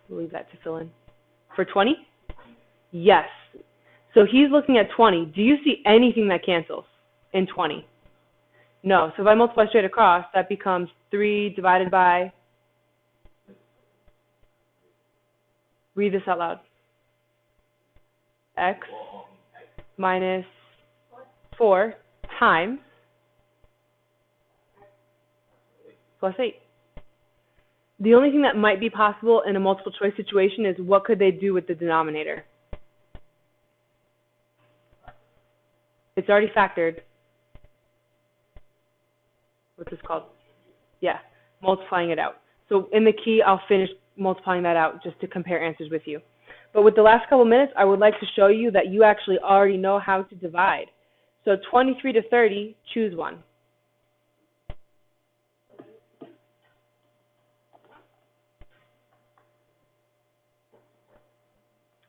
We'll leave that to fill in. For 20? Yes. So he's looking at 20. Do you see anything that cancels in 20? No. So if I multiply straight across, that becomes 3 divided by, read this out loud, x minus 4 times plus 8. The only thing that might be possible in a multiple choice situation is what could they do with the denominator? It's already factored. What's this called? Yeah, multiplying it out. So in the key, I'll finish multiplying that out just to compare answers with you. But with the last couple minutes, I would like to show you that you actually already know how to divide. So 23 to 30, choose one.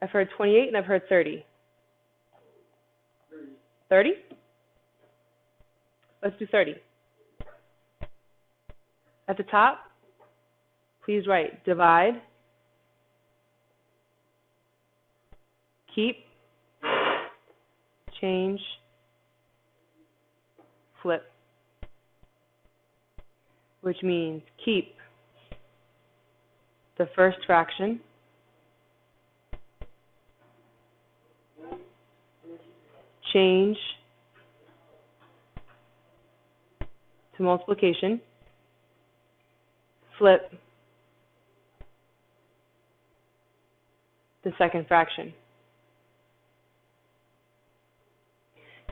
I've heard 28 and I've heard 30. 30? Let's do 30. At the top, please write divide, keep, change, flip, which means keep the first fraction, change to multiplication, flip the second fraction.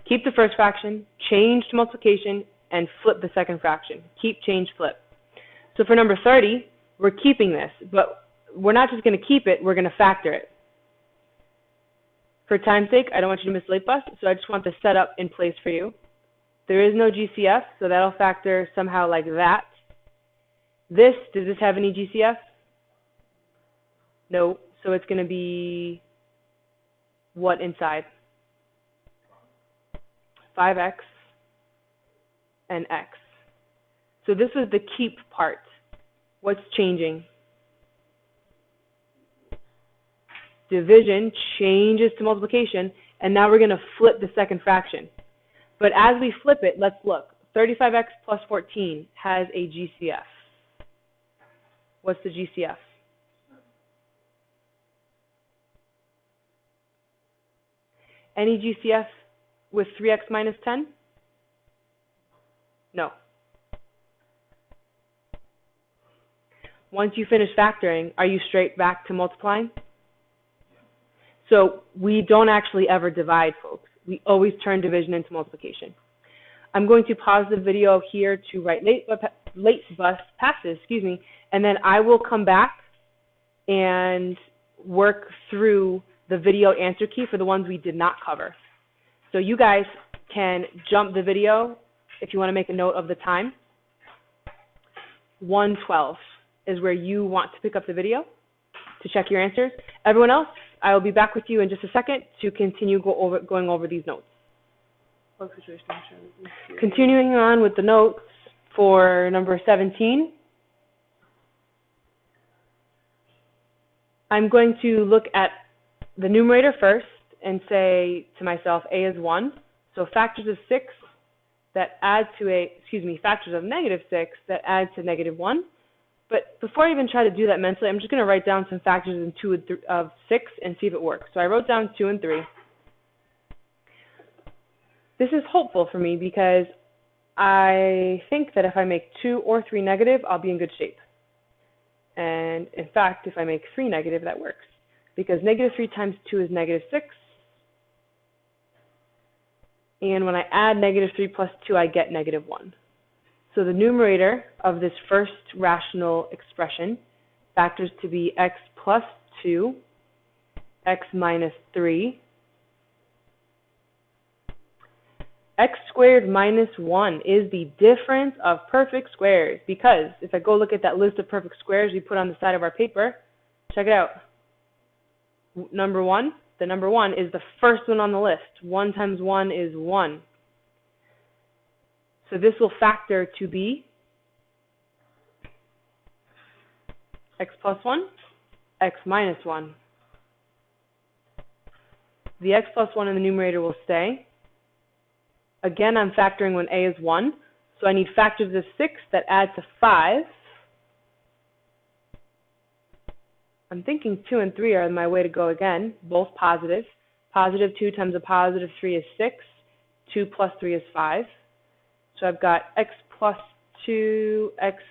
Keep the first fraction, change to multiplication, and flip the second fraction. Keep, change, flip. So for number 30, we're keeping this, but we're not just going to keep it, we're going to factor it. For time's sake, I don't want you to miss late bus, so I just want the setup in place for you. There is no GCF, so that'll factor somehow like that. Does this have any GCF? No, so it's going to be what inside? 5x and x. So this was the keep part. What's changing? Division changes to multiplication, and now we're going to flip the second fraction. But as we flip it, let's look. 35x plus 14 has a GCF. What's the GCF? Any GCF with 3x minus 10? No. Once you finish factoring, are you straight back to multiplying? So we don't actually ever divide, folks. We always turn division into multiplication. I'm going to pause the video here to write late bus passes, and then I will come back and work through the video answer key for the ones we did not cover. So you guys can jump the video if you want to make a note of the time. 1:12 is where you want to pick up the video to check your answers. Everyone else, I will be back with you in just a second to continue going over these notes. Continuing on with the notes for number 17, I'm going to look at the numerator first and say to myself, a is 1. So factors of 6 that add to factors of negative 6 that add to negative 1. But before I even try to do that mentally, I'm just going to write down some factors in 2 of 6 and see if it works. So I wrote down 2 and 3. This is hopeful for me because I think that if I make 2 or 3 negative, I'll be in good shape. And in fact, if I make 3 negative, that works. Because negative 3 times 2 is negative 6. And when I add negative 3 plus 2, I get negative 1. So the numerator of this first rational expression factors to be x plus 2, x minus 3, x squared minus 1 is the difference of perfect squares. Because if I go look at that list of perfect squares we put on the side of our paper, check it out. Number 1, the number 1 is the first one on the list. 1 times 1 is 1. So this will factor to be x plus 1, x minus 1. The x plus 1 in the numerator will stay. Again, I'm factoring when a is 1, so I need factors of 6 that add to 5. I'm thinking 2 and 3 are my way to go again, both positive. Positive 2 times a positive 3 is 6. 2 plus 3 is 5. So I've got x plus 2, x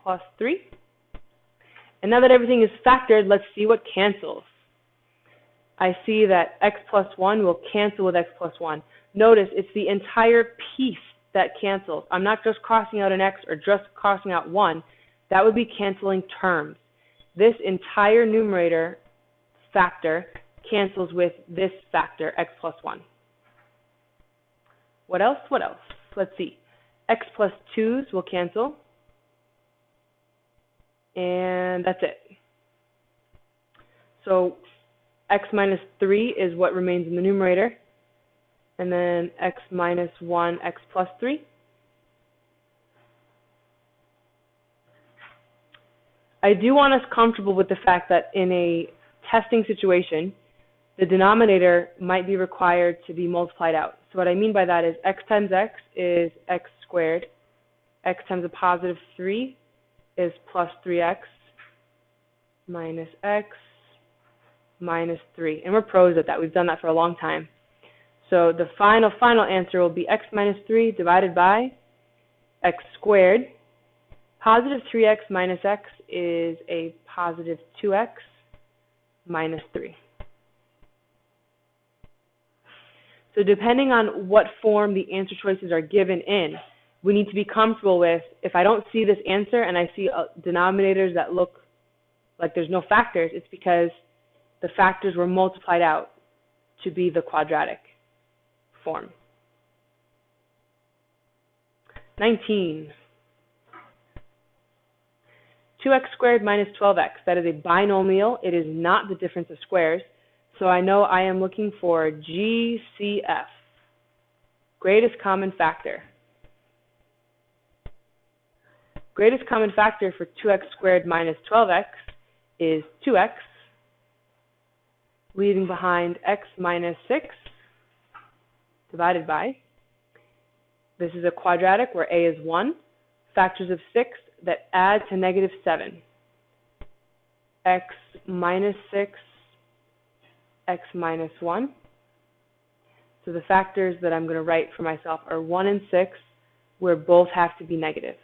plus 3. And now that everything is factored, let's see what cancels. I see that x plus 1 will cancel with x plus 1. Notice it's the entire piece that cancels. I'm not just crossing out an x or just crossing out 1. That would be canceling terms. This entire numerator factor cancels with this factor, x plus 1. What else? What else? Let's see. X plus 2's will cancel. And that's it. So x minus 3 is what remains in the numerator. And then x minus 1, x plus 3. I do want us comfortable with the fact that in a testing situation, the denominator might be required to be multiplied out. So what I mean by that is x times x is x squared. X times a positive 3 is plus 3x minus x minus 3. And we're pros at that. We've done that for a long time. So the final answer will be x minus 3 divided by x squared. Positive 3x minus x is a positive 2x minus 3. So depending on what form the answer choices are given in, we need to be comfortable with, if I don't see this answer and I see denominators that look like there's no factors, it's because the factors were multiplied out to be the quadratic form. 19. 2x squared minus 12x. That is a binomial. It is not the difference of squares. So I know I am looking for GCF, greatest common factor. Greatest common factor for 2x squared minus 12x is 2x, leaving behind x minus 6 divided by, this is a quadratic where a is 1, factors of 6 that add to negative 7, x minus 6, x minus 1. So the factors that I'm going to write for myself are 1 and 6, where both have to be negative.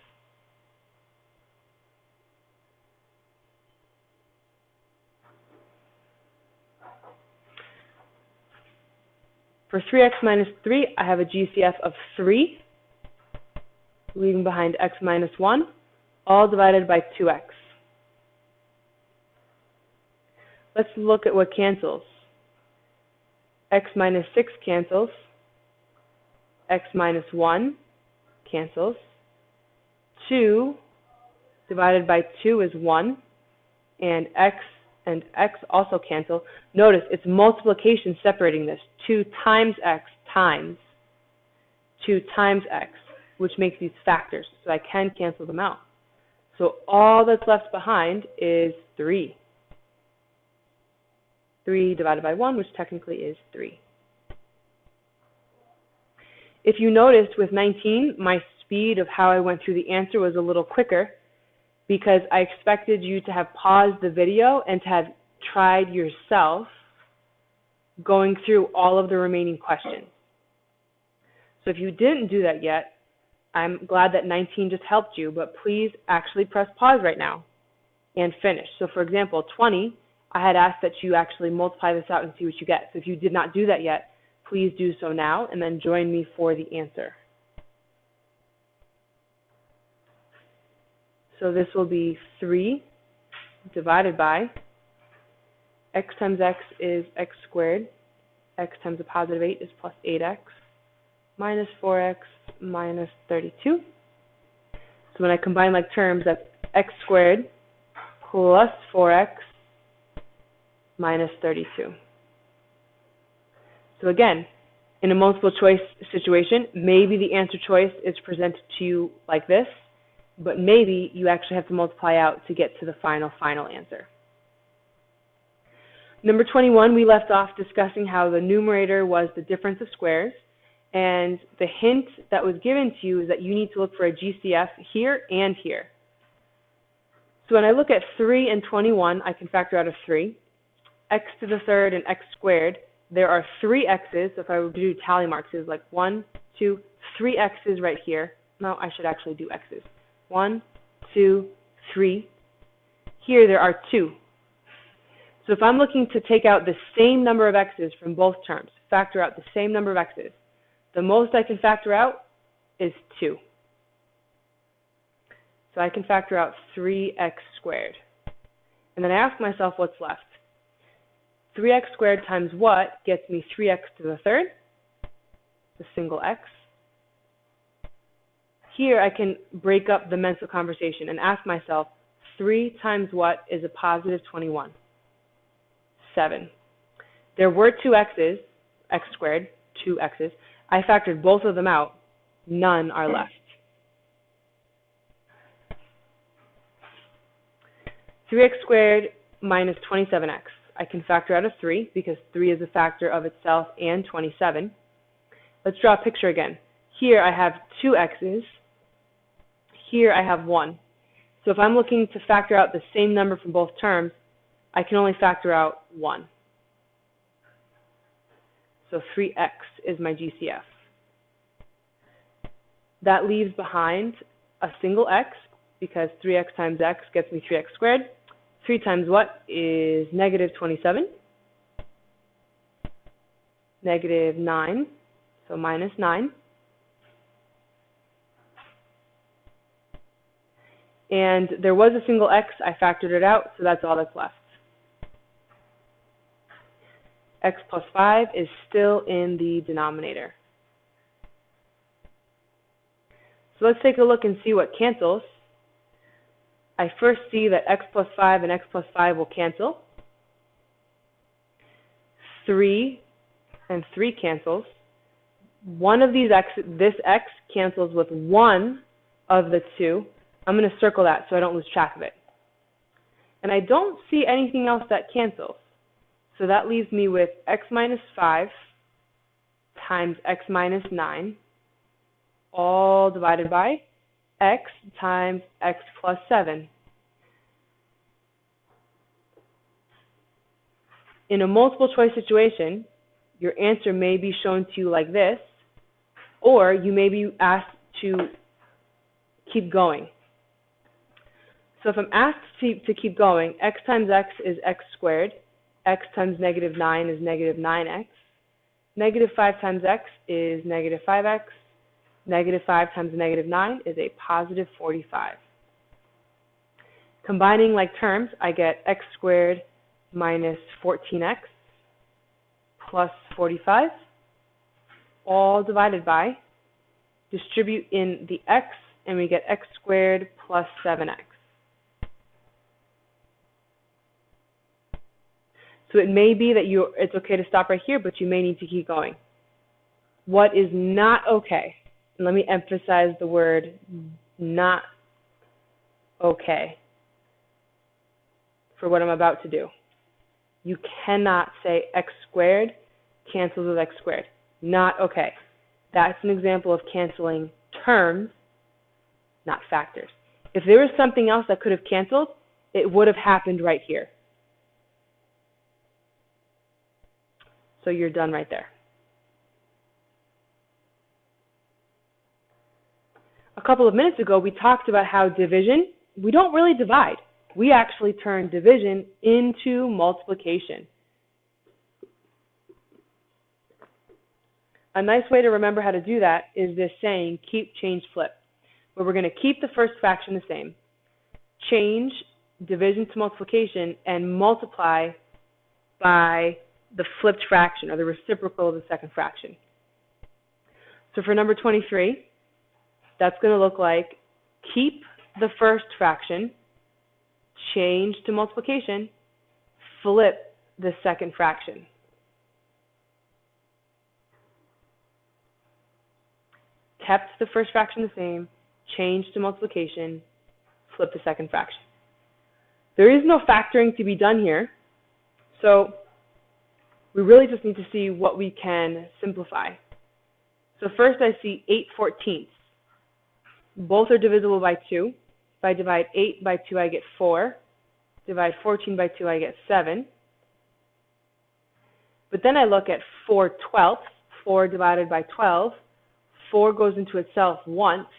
For 3x minus 3, I have a GCF of 3, leaving behind x minus 1, all divided by 2x. Let's look at what cancels. X minus 6 cancels. X minus 1 cancels. 2 divided by 2 is 1, and x also cancel. Notice it's multiplication separating this. 2 times x times 2 times x, which makes these factors, so I can cancel them out. So all that's left behind is 3. 3 divided by 1, which technically is 3. If you noticed with 19, my speed of how I went through the answer was a little quicker because I expected you to have paused the video and to have tried yourself going through all of the remaining questions. So if you didn't do that yet, I'm glad that 19 just helped you, but please actually press pause right now and finish. So for example, 20, I had asked that you actually multiply this out and see what you get. So if you did not do that yet, please do so now and then join me for the answer. So this will be 3 divided by x times x is x squared. X times a positive 8 is plus 8x minus 4x minus 32. So when I combine like terms, that's x squared plus 4x minus 32. So again, in a multiple choice situation, maybe the answer choice is presented to you like this, but maybe you actually have to multiply out to get to the final answer. Number 21, we left off discussing how the numerator was the difference of squares, and the hint that was given to you is that you need to look for a GCF here and here. So when I look at 3 and 21, I can factor out a 3. X to the third and x squared, there are 3 x's. So if I were to do tally marks, it's like 1, 2, 3 x's right here. No, I should actually do x's. 1, 2, 3. Here there are 2. So if I'm looking to take out the same number of x's from both terms, factor out the same number of x's, the most I can factor out is 2. So I can factor out 3x squared. And then I ask myself what's left. 3x squared times what gets me 3x to the third, the single x. Here I can break up the mental conversation and ask myself, 3 times what is a positive 21? 7. There were 2 x's, x squared, 2 x's. I factored both of them out. None are left. 3x squared minus 27x. I can factor out a 3 because 3 is a factor of itself and 27. Let's draw a picture again. Here I have 2 x's. Here I have 1. So if I'm looking to factor out the same number from both terms, I can only factor out 1. So 3x is my GCF. That leaves behind a single x because 3x times x gets me 3x squared. 3 times what is negative 27? Negative 9, so minus 9. And there was a single x, I factored it out, so that's all that's left. X plus 5 is still in the denominator. So let's take a look and see what cancels. I first see that x plus 5 and x plus 5 will cancel. 3 and 3 cancels. One of these x, this x cancels with one of the two. I'm going to circle that so I don't lose track of it. And I don't see anything else that cancels. So that leaves me with x minus 5 times x minus 9, all divided by x times x plus 7. In a multiple choice situation, your answer may be shown to you like this, or you may be asked to keep going. So if I'm asked to keep going, x times x is x squared, x times negative 9 is negative 9x, negative 5 times x is negative 5x, negative 5 times negative 9 is a positive 45. Combining like terms, I get x squared minus 14x plus 45, all divided by, distribute in the x, and we get x squared plus 7x. So it may be that it's okay to stop right here, but you may need to keep going. What is not okay, and let me emphasize the word not okay for what I'm about to do. You cannot say x squared cancels with x squared. Not okay. That's an example of canceling terms, not factors. If there was something else that could have canceled, it would have happened right here. So you're done right there. A couple of minutes ago, we talked about how division, we don't really divide. We actually turn division into multiplication. A nice way to remember how to do that is this saying, keep, change, flip, where we're going to keep the first fraction the same, change division to multiplication, and multiply by the flipped fraction, or the reciprocal of the second fraction. So for number 23, that's going to look like keep the first fraction, change to multiplication, flip the second fraction. Kept the first fraction the same, change to multiplication, flip the second fraction. There is no factoring to be done here, so we really just need to see what we can simplify. So first I see 8/14. Both are divisible by 2. If I divide 8 by 2, I get 4. Divide 14 by 2, I get 7. But then I look at 4/12. 4 divided by 12. 4 goes into itself once,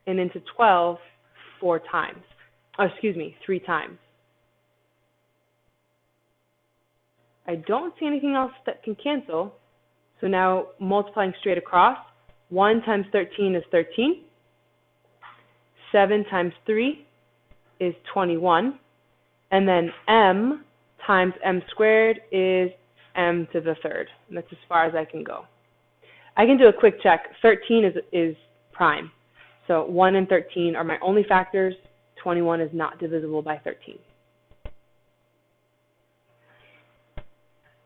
and into 12 3 times. I don't see anything else that can cancel, so now multiplying straight across, 1 times 13 is 13, 7 times 3 is 21, and then m times m squared is m to the third, and that's as far as I can go. I can do a quick check. 13 is prime, so 1 and 13 are my only factors. 21 is not divisible by 13.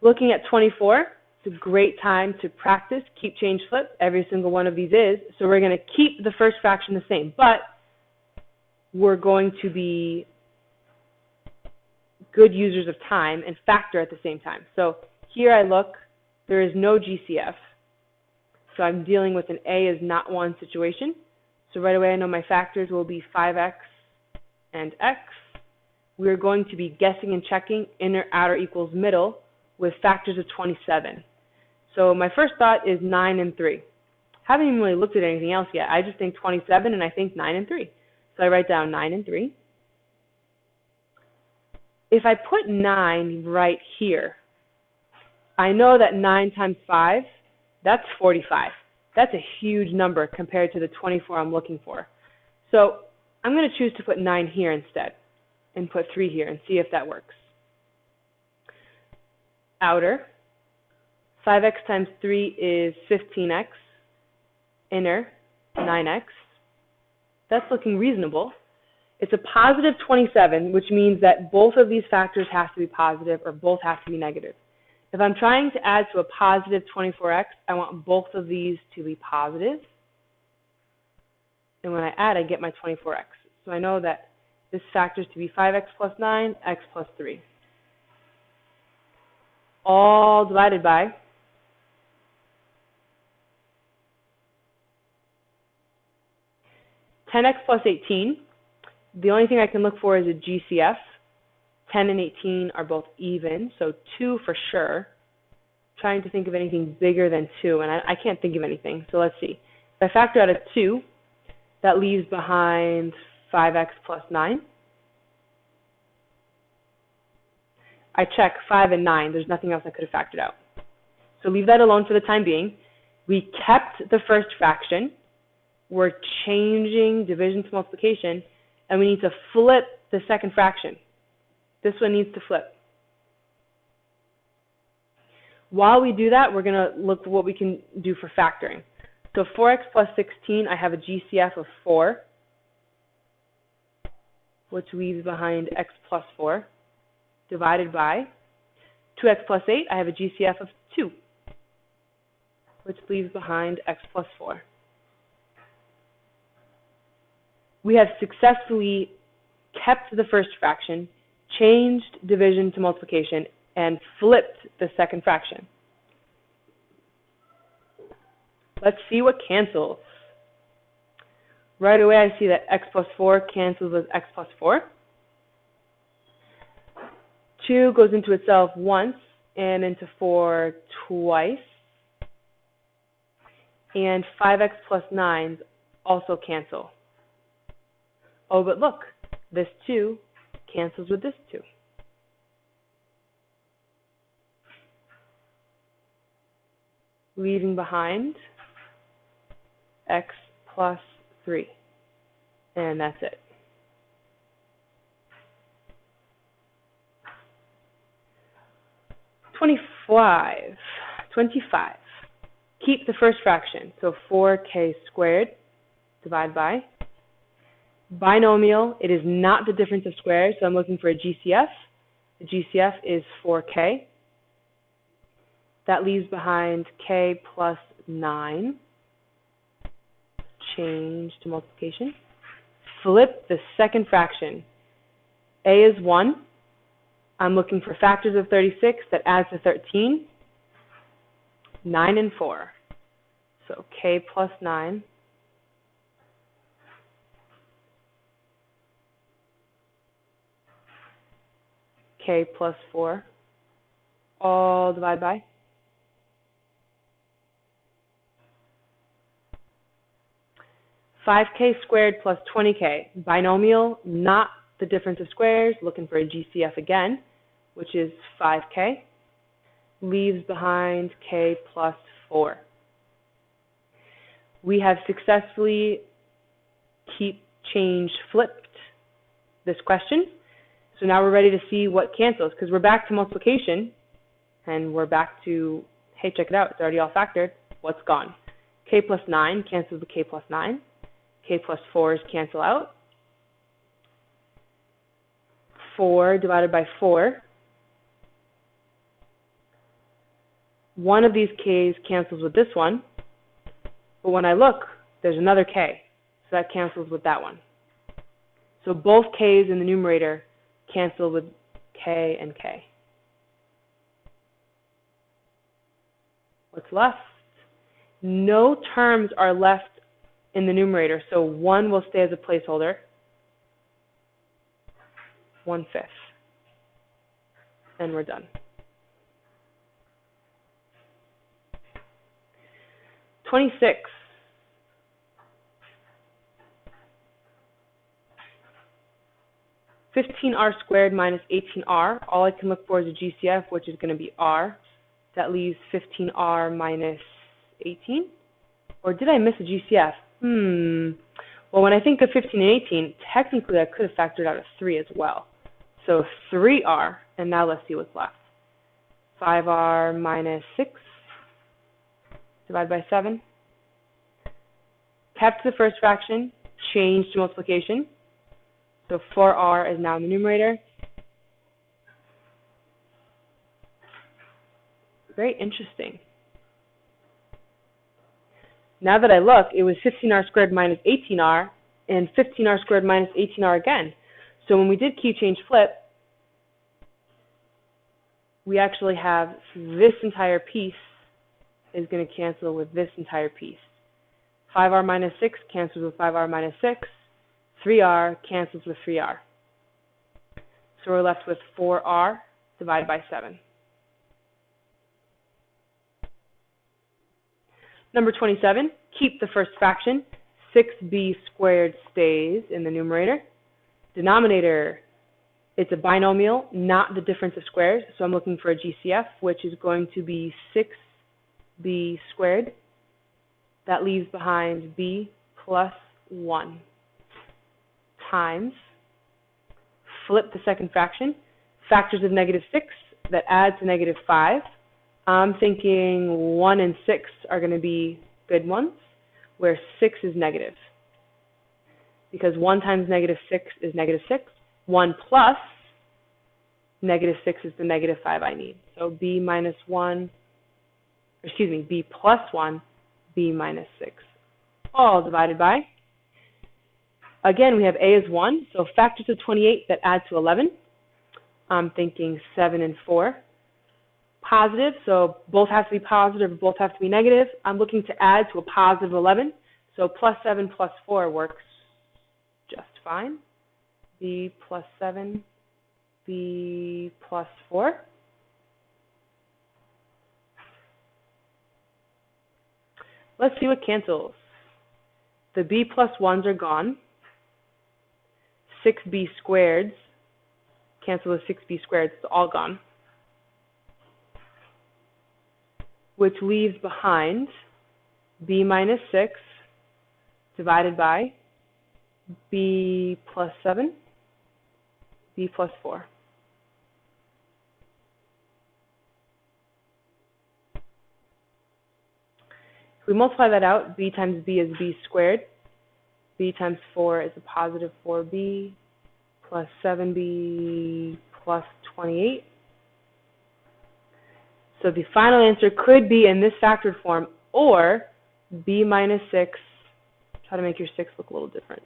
Looking at 24, it's a great time to practice keep, change, flip. Every single one of these is. So we're going to keep the first fraction the same, but we're going to be good users of time and factor at the same time. So here I look, there is no GCF. So I'm dealing with an A is not 1 situation. So right away I know my factors will be 5x and x. We're going to be guessing and checking inner, outer equals middle with factors of 27. So my first thought is 9 and 3. Haven't even really looked at anything else yet. I just think 27 and I think 9 and 3. So I write down 9 and 3. If I put 9 right here, I know that 9 times 5, that's 45. That's a huge number compared to the 24 I'm looking for. So I'm going to choose to put 9 here instead and put 3 here and see if that works. Outer, 5x times 3 is 15x. Inner, 9x. That's looking reasonable. It's a positive 27, which means that both of these factors have to be positive or both have to be negative. If I'm trying to add to a positive 24x, I want both of these to be positive. And when I add, I get my 24x. So I know that this factor is to be 5x plus 9, x plus 3. All divided by 10x plus 18. The only thing I can look for is a GCF. 10 and 18 are both even, so 2 for sure. Trying to think of anything bigger than 2, and I can't think of anything, so let's see. If I factor out a 2, that leaves behind 5x plus 9. I check 5 and 9. There's nothing else I could have factored out. So leave that alone for the time being. We kept the first fraction. We're changing division to multiplication, and we need to flip the second fraction. This one needs to flip. While we do that, we're going to look at what we can do for factoring. So 4x plus 16, I have a GCF of 4, which leaves behind x plus 4, divided by 2x plus 8, I have a GCF of 2, which leaves behind x plus 4. We have successfully kept the first fraction, changed division to multiplication, and flipped the second fraction. Let's see what cancels. Right away I see that x plus 4 cancels with x plus 4. 2 goes into itself once and into 4 twice. And 5x plus 9 also cancel. Oh, but look, this 2 cancels with this 2. Leaving behind x plus 3. And that's it. Twenty-five. Keep the first fraction. So 4k squared divided by binomial. It is not the difference of squares, so I'm looking for a GCF. The GCF is 4k. That leaves behind k plus 9. Change to multiplication. Flip the second fraction. A is 1. I'm looking for factors of 36 that adds to 13. 9 and 4. So k plus 9. K plus 4. All divided by 5k squared plus 20k. Binomial, not the difference of squares. Looking for a GCF again, which is 5k. Leaves behind k plus 4. We have successfully flipped this question. So now we're ready to see what cancels, because we're back to multiplication, and we're back to, hey, check it out, it's already all factored. What's gone? K plus 9 cancels with k plus 9. K plus 4's cancel out. 4 divided by 4. One of these k's cancels with this one, but when I look, there's another k, so that cancels with that one. So both k's in the numerator cancel with k, and k. What's left? No terms are left in the numerator, so 1 will stay as a placeholder. 1/5. And we're done. 26. (15r² minus 18r). All I can look for is a GCF, which is going to be r. That leaves 15r minus 18. Or did I miss a GCF? Well, when I think of 15 and 18, technically I could have factored out a 3 as well. So 3r, and now let's see what's left. 5r minus 6, divided by 7. Kept the first fraction, changed to multiplication. So 4r is now in the numerator. Very interesting. Now that I look, it was 15r² minus 18r, and 15r² minus 18r again. So when we did key change flip, we actually have this entire piece is going to cancel with this entire piece. 5r minus 6 cancels with 5r minus 6. 3r cancels with 3r. So we're left with 4r divided by 7. Number 27, keep the first fraction. 6b² stays in the numerator. Denominator, it's a binomial, not the difference of squares. So I'm looking for a GCF, which is going to be 6b². That leaves behind b plus 1 times. Flip the second fraction. Factors of -6 that add to -5. I'm thinking 1 and 6 are going to be good ones, where 6 is negative. Because 1 times -6 is -6. 1 plus -6 is the -5 I need. So b minus 1, excuse me, b plus 1, b minus 6. All divided by. Again, we have a is 1, so factors of 28 that add to 11. I'm thinking 7 and 4. Positive, so both have to be positive, both have to be negative. I'm looking to add to a positive 11, so plus 7 plus 4 works just fine. B plus 7, B plus 4. Let's see what cancels. The b plus 1s are gone. 6b² cancel with 6b², it's all gone. Which leaves behind b minus 6 divided by b plus 7, b plus 4. If we multiply that out, b times b is b². B times 4 is a positive 4b plus 7b plus 28. So the final answer could be in this factored form, or b minus 6. Try to make your 6 look a little different.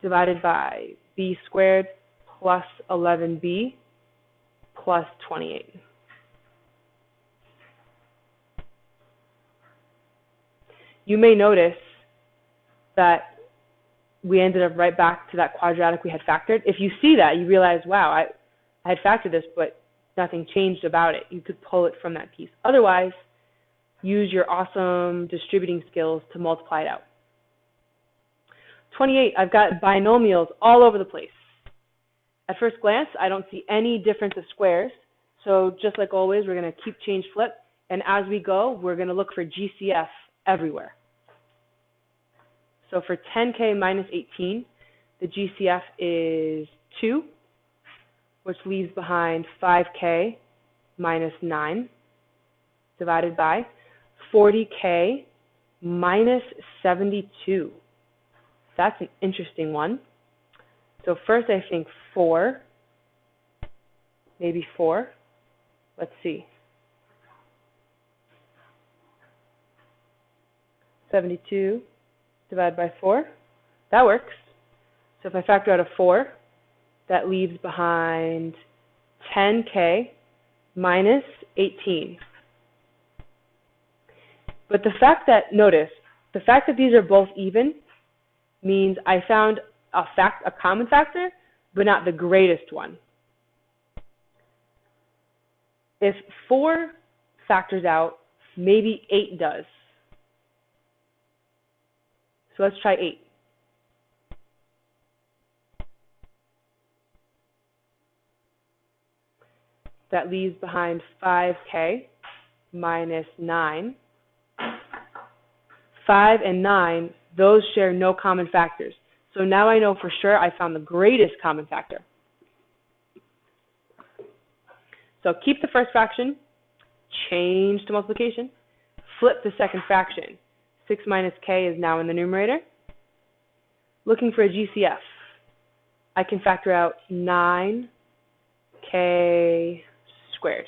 Divided by b² plus 11b plus 28. You may notice that we ended up right back to that quadratic we had factored. If you see that, you realize, wow, I had factored this, but nothing changed about it. You could pull it from that piece. Otherwise, use your awesome distributing skills to multiply it out. 28, I've got binomials all over the place. At first glance, I don't see any difference of squares. So just like always, we're going to keep change flip. And as we go, we're going to look for GCF everywhere. So for 10k minus 18, the GCF is 2, which leaves behind 5k minus 9, divided by 40k minus 72. That's an interesting one. So first I think 4, maybe 4. Let's see. 72 divided by 4. That works. So if I factor out a 4, that leaves behind 10k minus 18. But notice, the fact that these are both even means I found a common factor, but not the greatest one. If 4 factors out, maybe 8 does. So let's try 8. That leaves behind 5k minus 9. 5 and 9, those share no common factors. So now I know for sure I found the greatest common factor. So keep the first fraction, change to multiplication, flip the second fraction. 6 minus k is now in the numerator. Looking for a GCF, I can factor out 9k squared.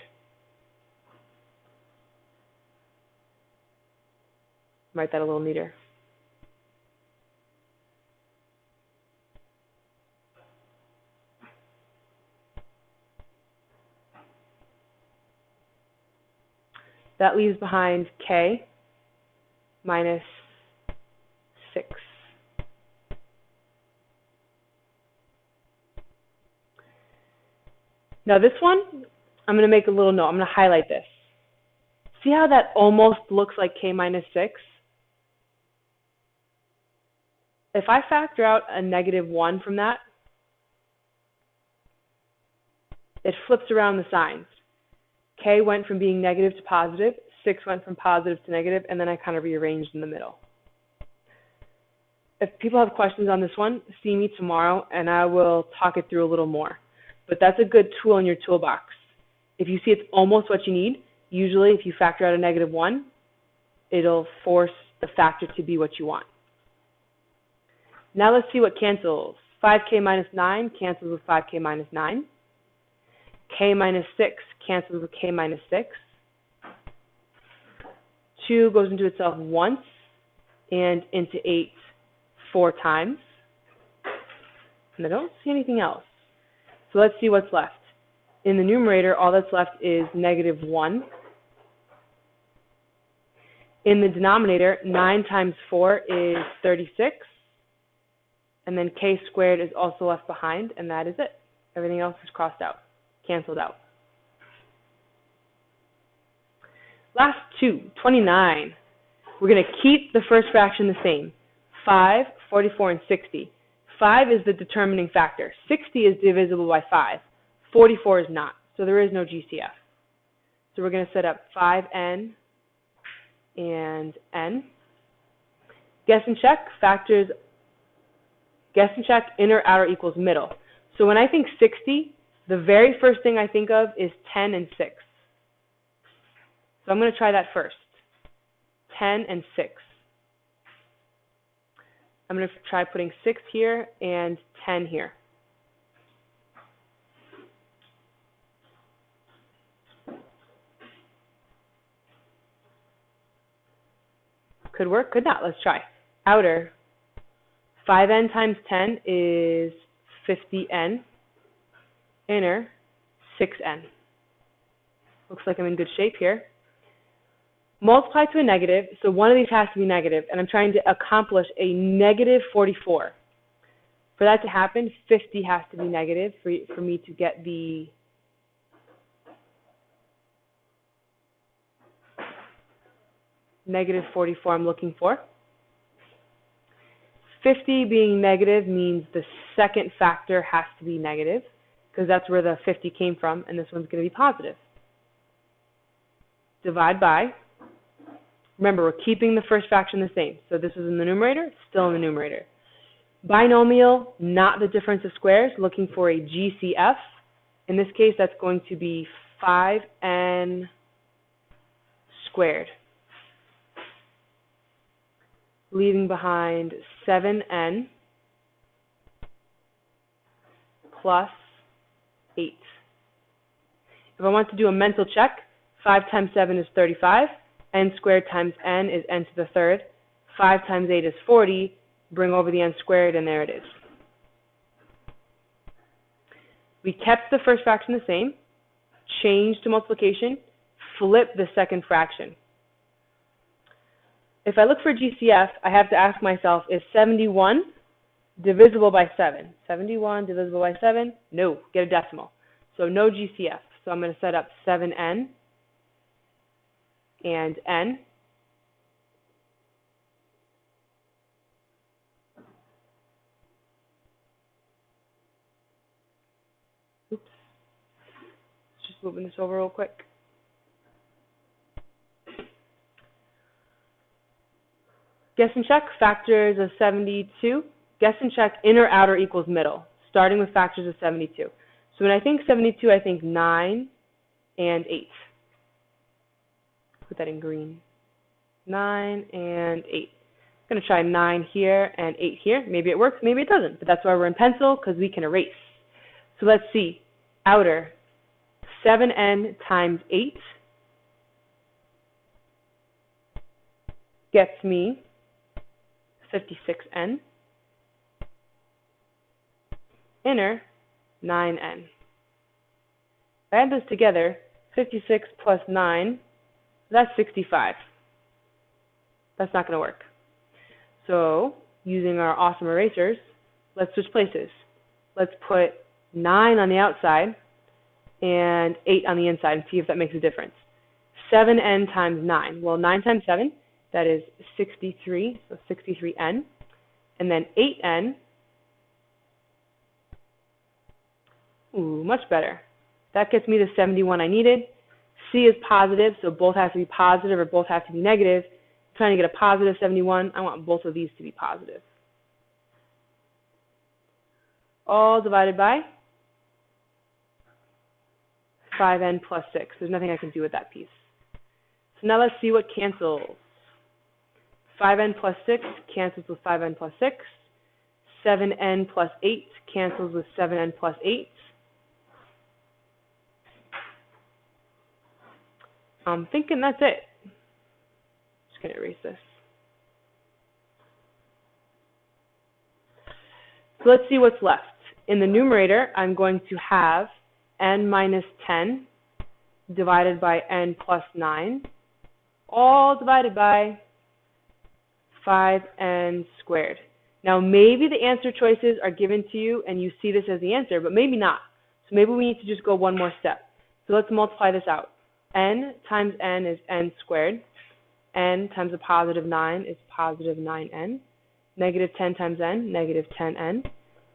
Write that a little neater. That leaves behind k minus 6. Now this one, I'm going to make a little note. I'm going to highlight this. See how that almost looks like k minus 6? If I factor out a negative 1 from that, it flips around the signs. K went from being negative to positive, 6 went from positive to negative, and then I kind of rearranged in the middle. If people have questions on this one, see me tomorrow and I will talk it through a little more. But that's a good tool in your toolbox. If you see it's almost what you need, usually if you factor out a negative 1, it'll force the factor to be what you want. Now let's see what cancels. 5k minus 9 cancels with 5k minus 9. K minus 6 cancels with k minus 6. 2 goes into itself once and into 8 4 times. And I don't see anything else. So let's see what's left. In the numerator, all that's left is negative 1. In the denominator, 9 times 4 is 36. And then k squared is also left behind, and that is it. Everything else is crossed out, canceled out. Last two, 29. We're going to keep the first fraction the same. 5, 44, and 60. 5 is the determining factor. 60 is divisible by 5. 44 is not, so there is no GCF. So we're going to set up 5n and n. Guess and check, factors. Guess and check, inner, outer equals middle. So when I think 60, the very first thing I think of is 10 and 6. So I'm going to try that first. 10 and 6. I'm going to try putting 6 here and 10 here. Could work, could not. Let's try. Outer. 5n times 10 is 50n. Inner, 6n. Looks like I'm in good shape here. Multiply to a negative, so one of these has to be negative, and I'm trying to accomplish a negative 44. For that to happen, 50 has to be negative for me to get the negative 44 I'm looking for. 50 being negative means the second factor has to be negative, because that's where the 50 came from, and this one's going to be positive. Divide by. Remember, we're keeping the first fraction the same. So this is in the numerator, still in the numerator. Binomial, not the difference of squares, looking for a GCF. In this case, that's going to be 5n squared, leaving behind 7n plus 8. If I want to do a mental check, 5 times 7 is 35. N squared times n is n to the third. 5 times 8 is 40. Bring over the n squared, and there it is. We kept the first fraction the same, changed to multiplication, flip the second fraction. If I look for GCF, I have to ask myself, is 71 divisible by 7? 71 divisible by 7? No, get a decimal. So no GCF. So I'm going to set up 7n and n. Oops. Just moving this over real quick. Guess and check, factors of 72. Guess and check inner, outer equals middle, starting with factors of 72. So when I think 72, I think 9 and 8. Put that in green. 9 and 8. I'm going to try 9 here and 8 here. Maybe it works, maybe it doesn't, but that's why we're in pencil, because we can erase. So let's see. Outer, 7n times 8 gets me 56n. Inner, 9n. If I add those together, 56 plus 9, that's 65. That's not going to work. So, using our awesome erasers, let's switch places. Let's put 9 on the outside and 8 on the inside and see if that makes a difference. 7n times 9. Well, 9 times 7, that is 63, so 63n. And then 8n, ooh, much better. That gets me the 71 I needed. C is positive, so both have to be positive or both have to be negative. I'm trying to get a positive 71. I want both of these to be positive. All divided by 5n plus 6. There's nothing I can do with that piece. So now let's see what cancels. 5n plus 6 cancels with 5n plus 6. 7n plus 8 cancels with 7n plus 8. I'm thinking that's it. Just going to erase this. So let's see what's left. In the numerator, I'm going to have n minus 10 divided by n plus 9, all divided by 5n squared. Now, maybe the answer choices are given to you and you see this as the answer, but maybe not. So maybe we need to just go one more step. So let's multiply this out. N times n is n squared. N times a positive 9 is positive 9n. Negative 10 times n, negative 10n.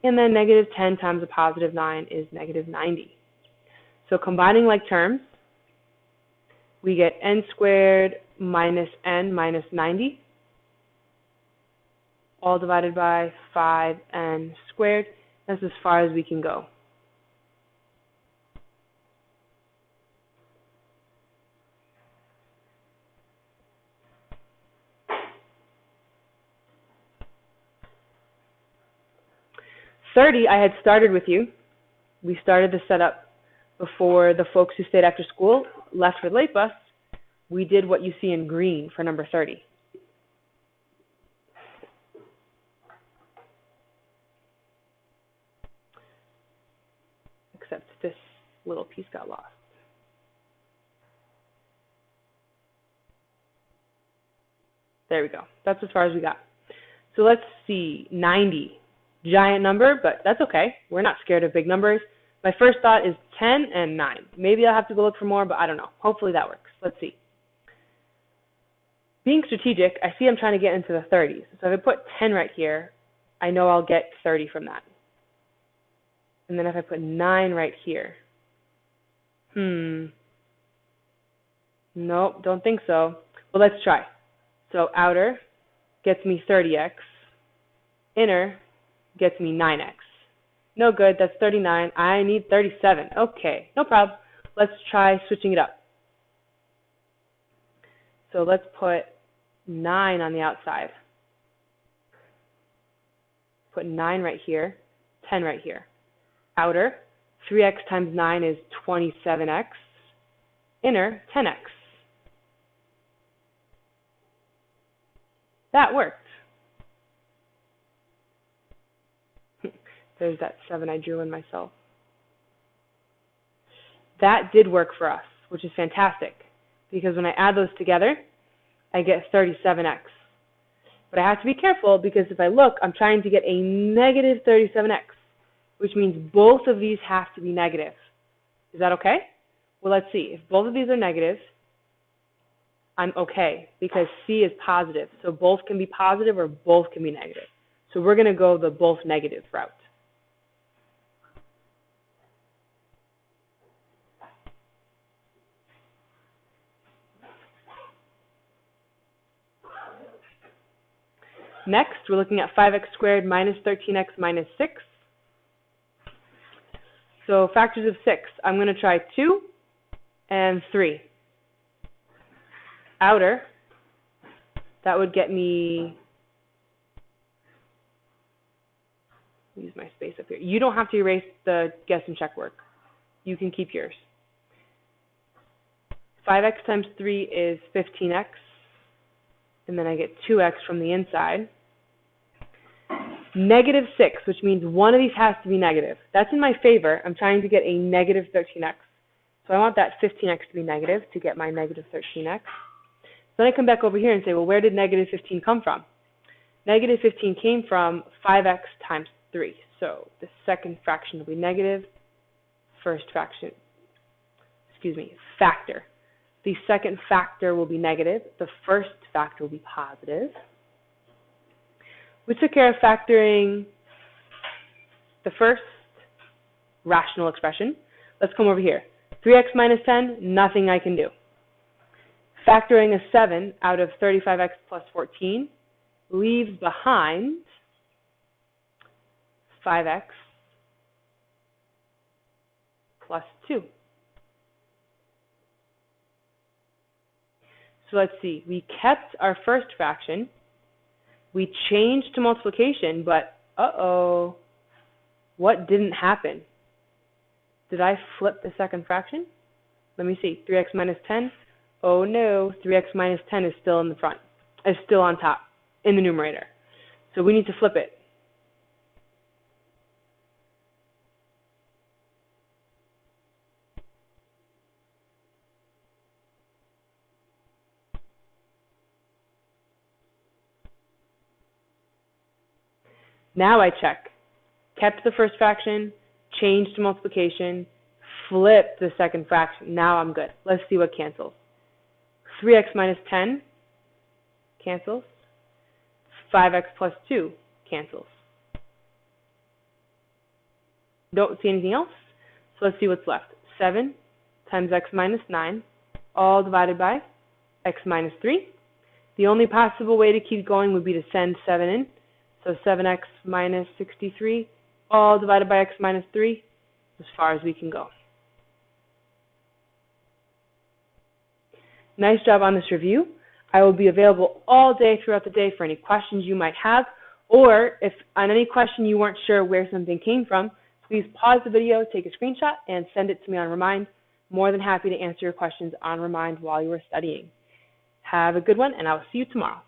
And then negative 10 times a positive 9 is negative 90. So combining like terms, we get n squared minus n minus 90, all divided by 5n squared. That's as far as we can go. I had started with you. We started the setup before the folks who stayed after school left for the late bus. We did what you see in green for number 30. Except this little piece got lost. There we go. That's as far as we got. So let's see, 90. Giant number, but that's okay. We're not scared of big numbers. My first thought is 10 and 9. Maybe I'll have to go look for more, but I don't know. Hopefully that works. Let's see. Being strategic, I see I'm trying to get into the 30s. So if I put 10 right here, I know I'll get 30 from that. And then if I put 9 right here, nope, don't think so. Well, let's try. So outer gets me 30x. Inner gets me 9x. No good, that's 39. I need 37. Okay, no problem. Let's try switching it up. So let's put 9 on the outside. Put 9 right here, 10 right here. Outer, 3x times 9 is 27x. Inner, 10x. That worked. There's that 7 I drew in myself. That did work for us, which is fantastic, because when I add those together, I get 37x. But I have to be careful, because if I look, I'm trying to get a negative 37x, which means both of these have to be negative. Is that okay? Well, let's see. If both of these are negative, I'm okay, because C is positive. So both can be positive or both can be negative. So we're going to go the both negative route. Next, we're looking at 5x squared minus 13x minus 6. So factors of 6, I'm going to try 2 and 3. Outer, that would get me, use my space up here. You don't have to erase the guess and check work. You can keep yours. 5x times 3 is 15x, and then I get 2x from the inside. Negative 6, which means one of these has to be negative. That's in my favor. I'm trying to get a negative 13x. So I want that 15x to be negative to get my negative 13x. So then I come back over here and say, well, where did negative 15 come from? Negative 15 came from 5x times 3. So the second fraction will be negative. First fraction, factor. The second factor will be negative. The first factor will be positive. We took care of factoring the first rational expression. Let's come over here. 3x minus 10, nothing I can do. Factoring a 7 out of 35x plus 14 leaves behind 5x plus 2. So let's see. We kept our first fraction. We changed to multiplication, but uh-oh, what didn't happen? Did I flip the second fraction? Let me see. 3x minus 10. Oh no, 3x minus 10 is still in the front, is still on top in the numerator. So we need to flip it. Now I check. Kept the first fraction, changed to multiplication, flipped the second fraction. Now I'm good. Let's see what cancels. 3x minus 10 cancels. 5x plus 2 cancels. Don't see anything else. So let's see what's left. 7 times x minus 9, all divided by x minus 3. The only possible way to keep going would be to send 7 in. So 7x minus 63, all divided by x minus 3, as far as we can go. Nice job on this review. I will be available all day throughout the day for any questions you might have, or if on any question you weren't sure where something came from, please pause the video, take a screenshot, and send it to me on Remind. More than happy to answer your questions on Remind while you are studying. Have a good one, and I will see you tomorrow.